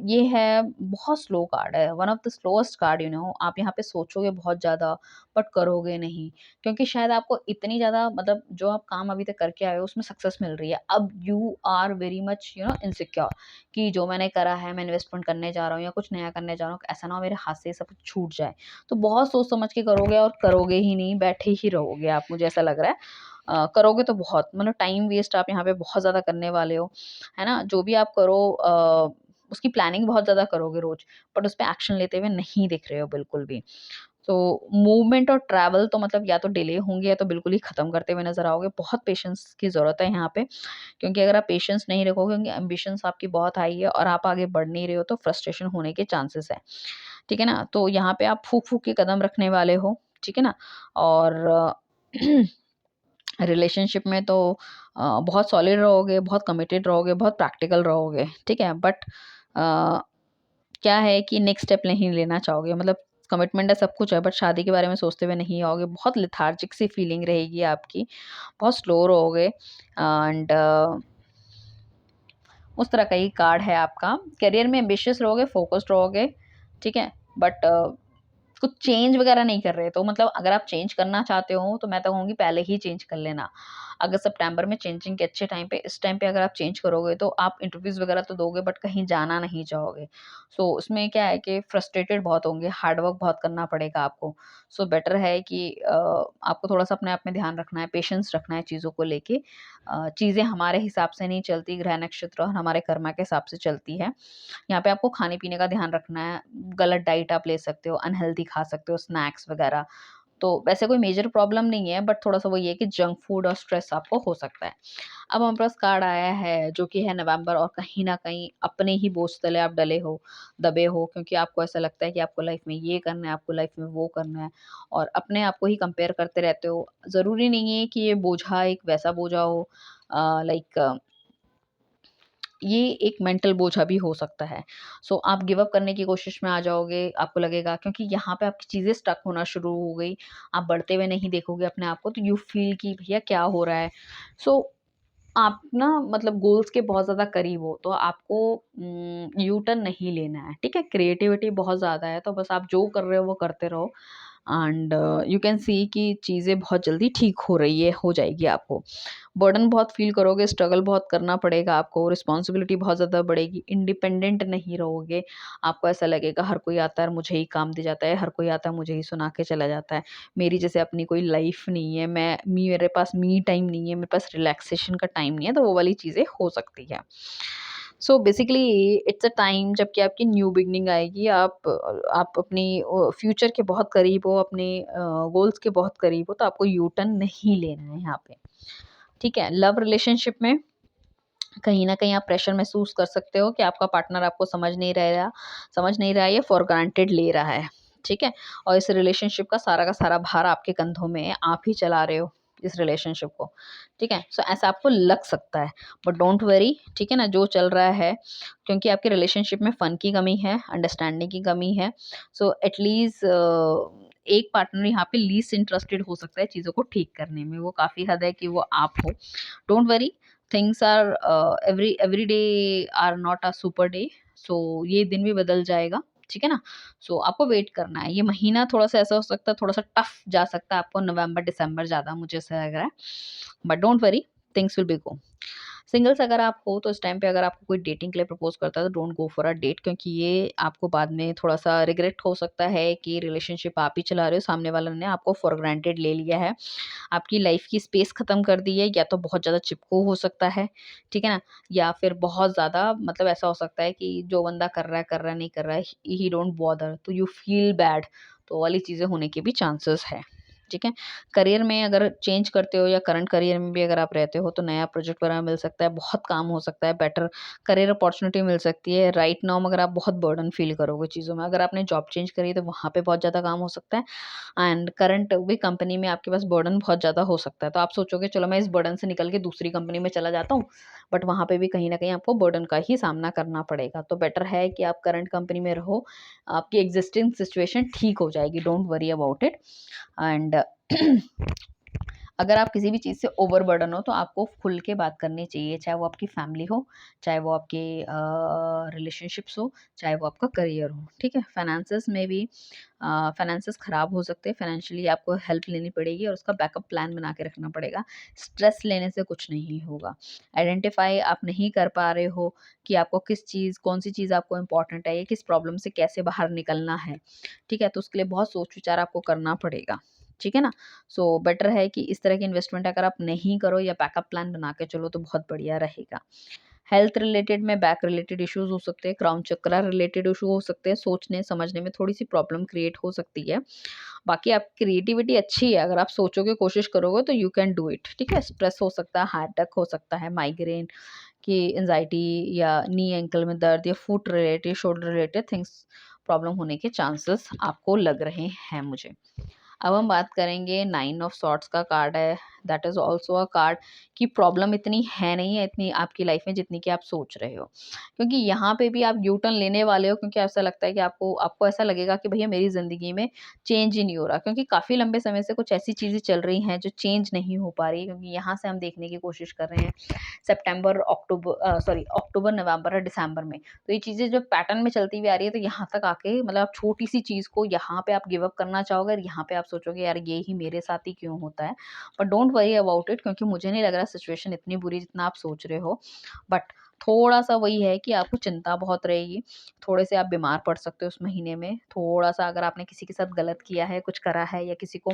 ये है, बहुत स्लो कार्ड है, one of the slowest card, आप यहाँ पे सोचोगे बहुत ज़्यादा बट करोगे नहीं, क्योंकि शायद आपको इतनी ज़्यादा मतलब जो आप काम अभी तक करके आए हो उसमें सक्सेस मिल रही है। अब you are very much insecure कि जो मैंने करा है, मैं इन्वेस्टमेंट करने जा रहा हूँ या कुछ नया करने जा रहा हूँ, ऐसा ना हो मेरे हाथ से सब कुछ छूट जाए। तो बहुत सोच समझ के करोगे और करोगे ही नहीं, बैठे ही रहोगे आप, मुझे ऐसा लग रहा है। करोगे तो बहुत मतलब टाइम वेस्ट आप यहाँ पे बहुत ज़्यादा करने वाले हो, है ना। जो भी आप करो उसकी प्लानिंग बहुत ज़्यादा करोगे रोज, बट उस पर एक्शन लेते हुए नहीं दिख रहे हो बिल्कुल भी। तो मूवमेंट और ट्रैवल तो मतलब या तो डिले होंगे या तो बिल्कुल ही ख़त्म करते हुए नज़र आओगे। बहुत पेशेंस की ज़रूरत है यहाँ पे, क्योंकि अगर आप पेशेंस नहीं रखोगे, क्योंकि एम्बिशंस आपकी बहुत हाई है और आप आगे बढ़ नहीं रहे हो, तो फ्रस्ट्रेशन होने के चांसेस है, ठीक है ना। तो यहाँ पे आप फूक फूक के कदम रखने वाले हो, ठीक है ना। और रिलेशनशिप में तो बहुत सॉलिड रहोगे, बहुत कमिटेड रहोगे, बहुत प्रैक्टिकल रहोगे, ठीक है। बट क्या है कि नेक्स्ट स्टेप नहीं लेना चाहोगे, मतलब कमिटमेंट है, सब कुछ है, बट शादी के बारे में सोचते हुए नहीं आओगे। बहुत लेथार्जिक सी फीलिंग रहेगी आपकी, बहुत स्लो रहोगे एंड उस तरह का ही कार्ड है आपका। करियर में एम्बिशियस रहोगे, फोकस्ड रहोगे, ठीक है, बट कुछ चेंज वगैरह नहीं कर रहे, तो मतलब अगर आप चेंज करना चाहते हो तो मैं तो कहूँगी पहले ही चेंज कर लेना। अगर सितंबर में चेंजिंग के अच्छे टाइम पे, इस टाइम पे अगर आप चेंज करोगे तो आप इंटरव्यूज वगैरह तो दोगे बट कहीं जाना नहीं चाहोगे। सो उसमें क्या है कि फ्रस्ट्रेटेड बहुत होंगे, हार्डवर्क बहुत करना पड़ेगा आपको। सो बेटर है कि आपको थोड़ा सा अपने आप में ध्यान रखना है, पेशेंस रखना है चीज़ों को लेके। चीज़ें हमारे हिसाब से नहीं चलती, ग्रह नक्षत्र और हमारे कर्मा के हिसाब से चलती है। यहाँ पे आपको खाने-पीने का ध्यान रखना है, गलत डाइट आप ले सकते हो, अनहेल्दी खा सकते हो, स्नैक्स वगैरह। तो वैसे कोई मेजर प्रॉब्लम नहीं है, बट थोड़ा-सा वही है कि जंक फूड और स्ट्रेस आपको हो सकता है। अब हमारे पास कार्ड आया है जो कि है नवंबर, और कहीं न कहीं अपने ही बोझ तले आप डले हो, दबे हो, क्योंकि आपको ऐसा लगता है कि आपको लाइफ में ये करना है, आपको लाइफ में वो करना है, और अपने आप को ही कंपेयर करते रहते हो। ज़रूरी नहीं है कि ये बोझा एक वैसा बोझा हो, लाइक ये एक मेंटल बोझा भी हो सकता है। सो आप गिव अप करने की कोशिश में आ जाओगे, आपको लगेगा, क्योंकि यहाँ पे आपकी चीज़ें स्टक होना शुरू हो गई, आप बढ़ते हुए नहीं देखोगे अपने आप को, तो यू फ़ील कि भैया क्या हो रहा है? सो आप ना मतलब गोल्स के बहुत ज़्यादा करीब हो, तो आपको यू टर्न नहीं लेना है, ठीक है? क्रिएटिविटी बहुत ज़्यादा है, तो बस आप जो कर रहे हो वो करते रहो एंड यू कैन सी कि चीज़ें बहुत जल्दी ठीक हो रही है, हो जाएगी आपको। बर्डन बहुत फ़ील करोगे, स्ट्रगल बहुत करना पड़ेगा आपको, रिस्पॉन्सिबिलिटी बहुत ज़्यादा बढ़ेगी, इंडिपेंडेंट नहीं रहोगे। आपको ऐसा लगेगा हर कोई आता है और मुझे ही काम दे जाता है, हर कोई आता है मुझे ही सुना के चला जाता है। मेरी जैसे अपनी कोई लाइफ़ नहीं है, मेरे पास मी टाइम नहीं है, मेरे पास रिलैक्सेशन का टाइम नहीं है, तो वो वाली चीज़ें हो सकती है। So basically it's a time जबकि आपकी न्यू बिगिनिंग आएगी, आप अपनी फ्यूचर के बहुत करीब हो, अपने गोल्स के बहुत करीब हो, तो आपको यू टर्न नहीं लेना है यहाँ पे, ठीक है? लव रिलेशनशिप में कहीं न कहीं आप प्रेशर महसूस कर सकते हो कि आपका पार्टनर आपको समझ नहीं रहा है, या फॉर ग्रांटेड ले रहा है, ठीक है? और इस रिलेशनशिप का सारा भार आपके कंधों में है, आप ही चला रहे हो इस रिलेशनशिप को, ठीक है? सो ऐसा आपको लग सकता है, बट डोंट वरी, ठीक है ना? जो चल रहा है, क्योंकि आपके रिलेशनशिप में फन की कमी है, अंडरस्टैंडिंग की कमी है, सो एटलीस्ट एक पार्टनर यहाँ पे लीस्ट इंटरेस्टेड हो सकता है चीज़ों को ठीक करने में, वो काफ़ी हद है कि वो आप हो। Don't worry, things are every day are not a super day, so ये दिन भी बदल जाएगा, ठीक है ना? सो आपको वेट करना है, ये महीना थोड़ा सा ऐसा हो सकता है, थोड़ा सा टफ जा सकता है आपको, नवंबर दिसंबर ज़्यादा मुझे ऐसा लग रहा है, but don't worry, things will be go. Singles अगर आप हो तो इस टाइम पे अगर आपको कोई डेटिंग के लिए प्रपोज करता है तो don't go for a date, क्योंकि ये आपको बाद में थोड़ा सा रिग्रेट हो सकता है कि रिलेशनशिप आप ही चला रहे हो, सामने वाला ने आपको फॉर ग्रांटेड ले लिया है, आपकी लाइफ की स्पेस खत्म कर दी है, या तो बहुत ज़्यादा चिपकू हो सकता है, ठीक है ना? या फिर बहुत ज़्यादा मतलब ऐसा हो सकता है कि जो बंदा कर रहा है, नहीं कर रहा है, ही डोंट बॉदर, तो यू फील बैड, तो वो वाली चीज़ें होने के भी चांसेस है, ठीक है? करियर में अगर चेंज करते हो या करंट करियर में भी अगर आप रहते हो तो नया प्रोजेक्ट वगैरह मिल सकता है, बहुत काम हो सकता है, बेटर करियर अपॉर्चुनिटी मिल सकती है। राइट नाउ मगर आप बहुत बर्डन फील करोगे चीज़ों में, अगर आपने जॉब चेंज करी तो वहाँ पे बहुत ज़्यादा काम हो सकता है एंड करंट भी कंपनी में आपके पास बर्डन बहुत ज़्यादा हो सकता है। तो आप सोचोगे चलो मैं इस बर्डन से निकल के दूसरी कंपनी में चला जाता हूँ, बट वहाँ पे भी कहीं न कहीं आपको बर्डन का ही सामना करना पड़ेगा। तो बेटर है कि आप करंट कंपनी में रहो, आपकी एक्जिस्टिंग सिचुएशन ठीक हो जाएगी, don't worry about it and अगर आप किसी भी चीज़ से ओवरबर्डन हो तो आपको खुल के बात करनी चाहिए, चाहे वो आपकी फैमिली हो, चाहे वो आपके रिलेशनशिप्स हो, चाहे वो आपका करियर हो, ठीक है? फाइनेंसेस में भी फाइनेंसेस ख़राब हो सकते हैं, फाइनेंशियली आपको हेल्प लेनी पड़ेगी और उसका बैकअप प्लान बना के रखना पड़ेगा। स्ट्रेस लेने से कुछ नहीं होगा। आइडेंटिफ़ाई आप नहीं कर पा रहे हो कि आपको कौन-सी चीज़ आपको इम्पोर्टेंट है, या किस प्रॉब्लम से कैसे बाहर निकलना है, ठीक है? तो उसके लिए बहुत सोच-विचार आपको करना पड़ेगा, ठीक है ना? सो बेटर है कि इस तरह की इन्वेस्टमेंट अगर आप नहीं करो या बैकअप प्लान बना के चलो तो बहुत बढ़िया रहेगा। हेल्थ रिलेटेड में बैक रिलेटेड इश्यूज हो सकते हैं, क्राउन चक्रा रिलेटेड इशू हो सकते हैं, सोचने समझने में थोड़ी सी प्रॉब्लम क्रिएट हो सकती है। बाकी आपकी क्रिएटिविटी अच्छी है, अगर आप सोचोगे कोशिश करोगे तो यू कैन डू इट, ठीक है? स्ट्रेस हो सकता है, हार्ट अटैक हो सकता है, माइग्रेन की एंजाइटी, या नी एंकल में दर्द, या foot related shoulder related things problem होने के चांसेस आपको लग रहे हैं मुझे। अब हम बात करेंगे, 9 ऑफ सॉर्ट्स का कार्ड है, that is also a card कि प्रॉब्लम इतनी है नहीं है, इतनी आपकी लाइफ में जितनी कि आप सोच रहे हो। क्योंकि यहाँ पे भी आप यू टर्न लेने वाले हो, क्योंकि ऐसा लगता है कि आपको आपको ऐसा लगेगा कि भैया मेरी ज़िंदगी में चेंज ही नहीं हो रहा, क्योंकि काफ़ी लंबे समय से कुछ ऐसी चीज़ें चल रही हैं जो चेंज नहीं हो पा रही। क्योंकि यहाँ से हम देखने की कोशिश कर रहे हैं सितंबर, अक्टूबर, नवंबर और दिसंबर में। तो ये चीज़ें जब पैटर्न में चलती हुई आ रही है, तो यहाँ तक आके मतलब आप छोटी-सी चीज़ को यहाँ पे आप गिव अप करना चाहोगे और यहाँ पे आप सोचोगे यार ये ही मेरे साथ ही क्यों होता है? But don't worry about it, क्योंकि मुझे नहीं लग रहा सिचुएशन इतनी बुरी जितना आप सोच रहे हो। बट थोड़ा-सा वही है कि आपको चिंता बहुत रहेगी, थोड़े से आप बीमार पड़ सकते हो उस महीने में। थोड़ा-सा अगर आपने किसी के साथ गलत किया है, कुछ करा है या किसी को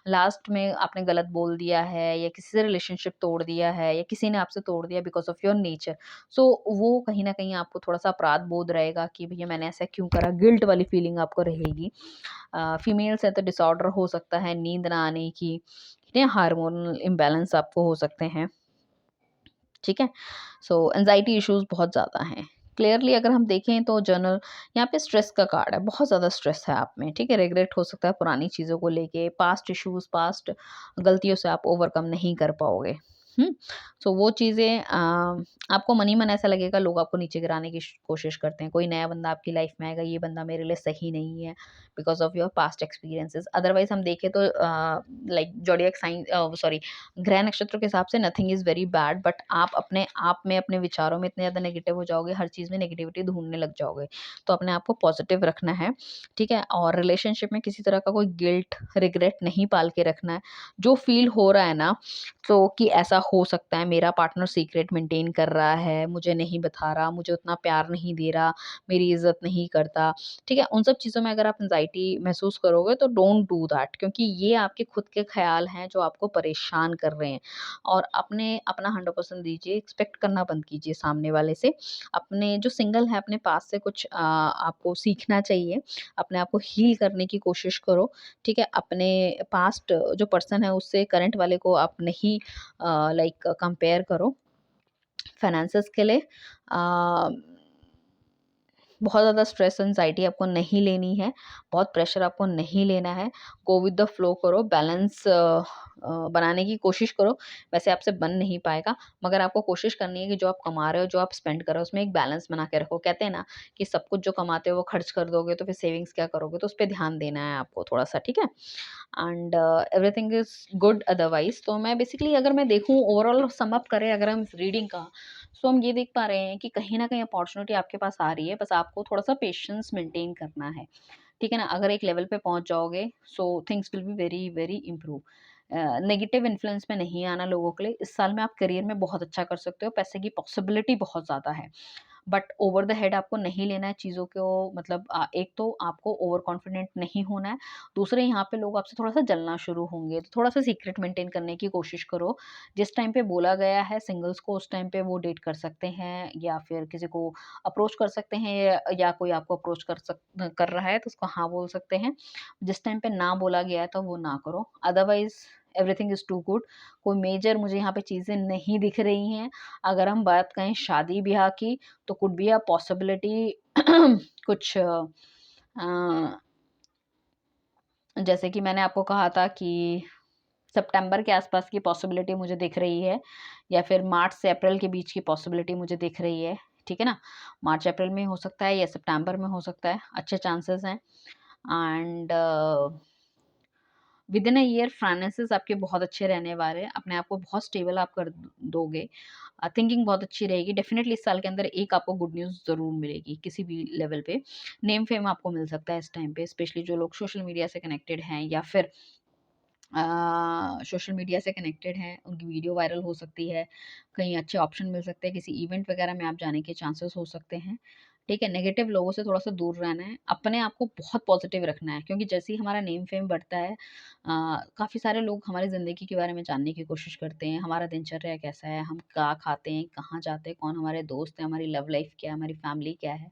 लास्ट में आपने गलत बोल दिया है या किसी से रिलेशनशिप तोड़ दिया है या किसी ने आपसे तोड़ दिया बिकॉज़ ऑफ योर नेचर, सो वो कहीं न कहीं आपको थोड़ा-सा अपराध बोध रहेगा कि भैया मैंने ऐसा क्यों करा? गिल्ट वाली फीलिंग आपको रहेगी। फीमेल्स है तो डिसऑर्डर हो सकता है, नींद ना आने की, हार्मोनल इम्बैलेंस आपको हो सकते हैं। ठीक है? सो एंग्ज़ायटी इश्यूज़ बहुत ज़्यादा हैं। क्लियरली अगर हम देखें तो जर्नल, यहाँ पे स्ट्रेस का कार्ड है, बहुत ज़्यादा स्ट्रेस है आप में, ठीक है? रिग्रेट हो सकता है पुरानी चीज़ों को लेके, पास्ट इश्यूज़, पास्ट गलतियों से आप ओवरकम नहीं कर पाओगे। हुँ? सो वो चीज़ें आपको मन ही मन ऐसा लगेगा लोग आपको नीचे गिराने की कोशिश करते हैं। कोई नया बंदा आपकी लाइफ़ में आएगा, ये बंदा मेरे लिए सही नहीं है because of your past experiences. Otherwise हम देखें तो लाइक ज़ोडिएक साइन सॉरी ग्रह नक्षत्रों के हिसाब से nothing is very bad, but आप अपने आप में, अपने विचारों में इतने ज़्यादा नेगेटिव हो जाओगे, हर चीज़ में नेगेटिविटी ढूँढने लग जाओगे। तो अपने आप को पॉज़िटिव रखना है, ठीक है? और रिलेशनशिप में किसी तरह का कोई गिल्ट, रिग्रेट नहीं पाल के रखना है। जो फ़ील हो रहा है ना, तो कि ऐसा हो सकता है मेरा पार्टनर सीक्रेट मेंटेन कर रहा है, मुझे नहीं बता रहा, मुझे उतना प्यार नहीं दे रहा, मेरी इज़्ज़त नहीं करता, ठीक है? उन सब चीज़ों में अगर आप एंग्ज़ायटी महसूस करोगे तो डोंट डू दैट, क्योंकि ये आपके खुद के ख़्याल हैं जो आपको परेशान कर रहे हैं। और अपने अपना 100% दीजिए, एक्सपेक्ट करना बंद कीजिए सामने वाले से। अपने जो सिंगल है अपने पास से कुछ आपको सीखना चाहिए, अपने आप को हील करने की कोशिश करो, ठीक है? अपने पास्ट जो पर्सन है उससे करंट वाले को आप नहीं लाइक कंपेयर करो। फाइनेंसेस के लिए बहुत ज़्यादा स्ट्रेस एंग्ज़ायटी आपको नहीं लेनी है, बहुत प्रेशर आपको नहीं लेना है। गो विद द फ्लो करो, बैलेंस बनाने की कोशिश करो। वैसे आपसे बन नहीं पाएगा, मगर आपको कोशिश करनी है कि जो आप कमा रहे हो, जो आप स्पेंड कर रहे हो, उसमें एक बैलेंस बना के रखो। कहते हैं ना कि सब कुछ जो कमाते हो वो खर्च कर दोगे, तो फिर सेविंग्स क्या करोगे? तो उस पे ध्यान देना है आपको थोड़ा-सा, ठीक है? And everything is good otherwise. तो मैं बेसिकली अगर मैं देखूँ ओवरऑल सम अप करें अगर हम इस रीडिंग का, सो हम ये देख पा रहे हैं कि कहीं न कहीं अपॉर्च्युनिटी आपके पास आ रही है, बस आपको थोड़ा-सा पेशेंस मेंटेन करना है, ठीक है ना? अगर एक लेवल पे पहुँच जाओगे, so things will be very, very improve. Negative influence में नहीं आना लोगों के लिए। इस साल में आप करियर में बहुत अच्छा कर सकते हो, पैसे की पॉसिबिलिटी बहुत ज़्यादा है। बट ओवर द हेड आपको नहीं लेना है चीज़ों को, मतलब एक तो आपको ओवर कॉन्फिडेंट नहीं होना है, दूसरे यहाँ पे लोग आपसे थोड़ा-सा जलना शुरू होंगे, तो थोड़ा-सा सीक्रेट मेंटेन करने की कोशिश करो। जिस टाइम पे बोला गया है सिंगल्स को उस टाइम पे वो डेट कर सकते हैं या फिर किसी को अप्रोच कर सकते हैं, या कोई आपको अप्रोच कर रहा है तो उसको हाँ बोल सकते हैं। जिस टाइम पे ना बोला गया है तो वो ना करो। Otherwise everything is too good. कोई मेजर मुझे यहाँ पे चीज़ें नहीं दिख रही हैं। अगर हम बात करें शादी-ब्याह की, तो कुड बी अ पॉसिबिलिटी कुछ जैसे कि मैंने आपको कहा था कि सितंबर के आसपास की पॉसिबिलिटी मुझे दिख रही है, या फिर मार्च से अप्रैल के बीच की पॉसिबिलिटी मुझे दिख रही है, ठीक है ना? मार्च अप्रैल में हो सकता है या सितंबर में हो सकता है, अच्छे चांसेस हैं। And within a year finances आपके बहुत अच्छे रहने वाले हैं, अपने आप को बहुत स्टेबल आप कर दोगे, थिंकिंग बहुत अच्छी रहेगी। डेफिनेटली इस साल के अंदर एक आपको गुड न्यूज़ ज़रूर मिलेगी किसी भी लेवल पे। नेम फेम आपको मिल सकता है इस टाइम पे, स्पेशली जो लोग सोशल मीडिया से कनेक्टेड हैं या फिर सोशल मीडिया से कनेक्टेड हैं, उनकी वीडियो वायरल हो सकती है, कहीं अच्छे ऑप्शन मिल सकते हैं, किसी इवेंट वगैरह में आप जाने के चांसेस हो सकते हैं, ठीक है? नेगेटिव लोगों से थोड़ा-सा दूर रहना है, अपने आप को बहुत पॉजिटिव रखना है, क्योंकि जैसे ही हमारा नेम फेम बढ़ता है काफ़ी सारे लोग हमारी ज़िंदगी के बारे में जानने की कोशिश करते हैं, हमारा दिनचर्या कैसा है, हम क्या खाते हैं, कहाँ जाते हैं, कौन हमारे दोस्त हैं, हमारी लव लाइफ़ क्या है, हमारी फैमिली क्या है।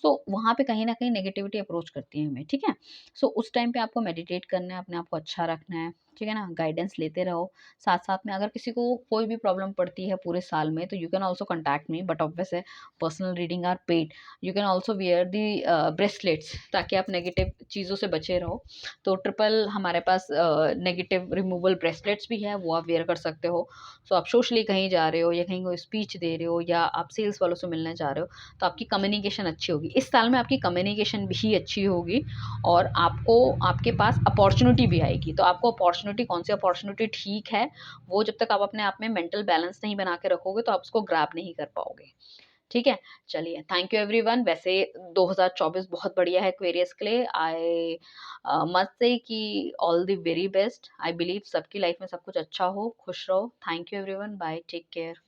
सो वहाँ पे कहीं न कहीं नेगेटिविटी अप्रोच करती है हमें, ठीक है? सो उस टाइम पे आपको मेडिटेट करना है, अपने आप को अच्छा रखना है, ठीक है ना, गाइडेंस लेते रहो। साथ साथ में अगर किसी को कोई भी प्रॉब्लम पड़ती है पूरे साल में, तो you can also contact me, but obvious है personal reading are paid. You can also wear the bracelets, ताकि आप नेगेटिव चीज़ों से बचे रहो। तो ट्रिपल हमारे पास नेगेटिव रिमूवल ब्रेसलेट्स भी है, वो आप वेयर कर सकते हो। सो आप सोशली कहीं जा रहे हो या कहीं कोई स्पीच दे रहे हो या आप सेल्स वालों से मिलने जा रहे हो, तो आपकी कम्युनिकेशन अच्छी होगी। इस साल में आपकी कम्युनिकेशन भी अच्छी होगी और आपको आपके पास अपॉर्चुनिटी भी आएगी। तो आपको अपॉर्चुनिटी, कौन सी अपॉर्चुनिटी ठीक है, वो जब तक आप अपने आप में मेंटल बैलेंस नहीं बना के रखोगे तो आप उसको ग्रैब नहीं कर पाओगे। ठीक है, चलिए, थैंक यू एवरीवन। वैसे 2024 बहुत बढ़िया है एक्वेरियस के लिए। आई मस्ट से कि all the very best. I believe सबकी लाइफ में सब कुछ अच्छा हो, खुश रहो। Thank you everyone, bye, take care.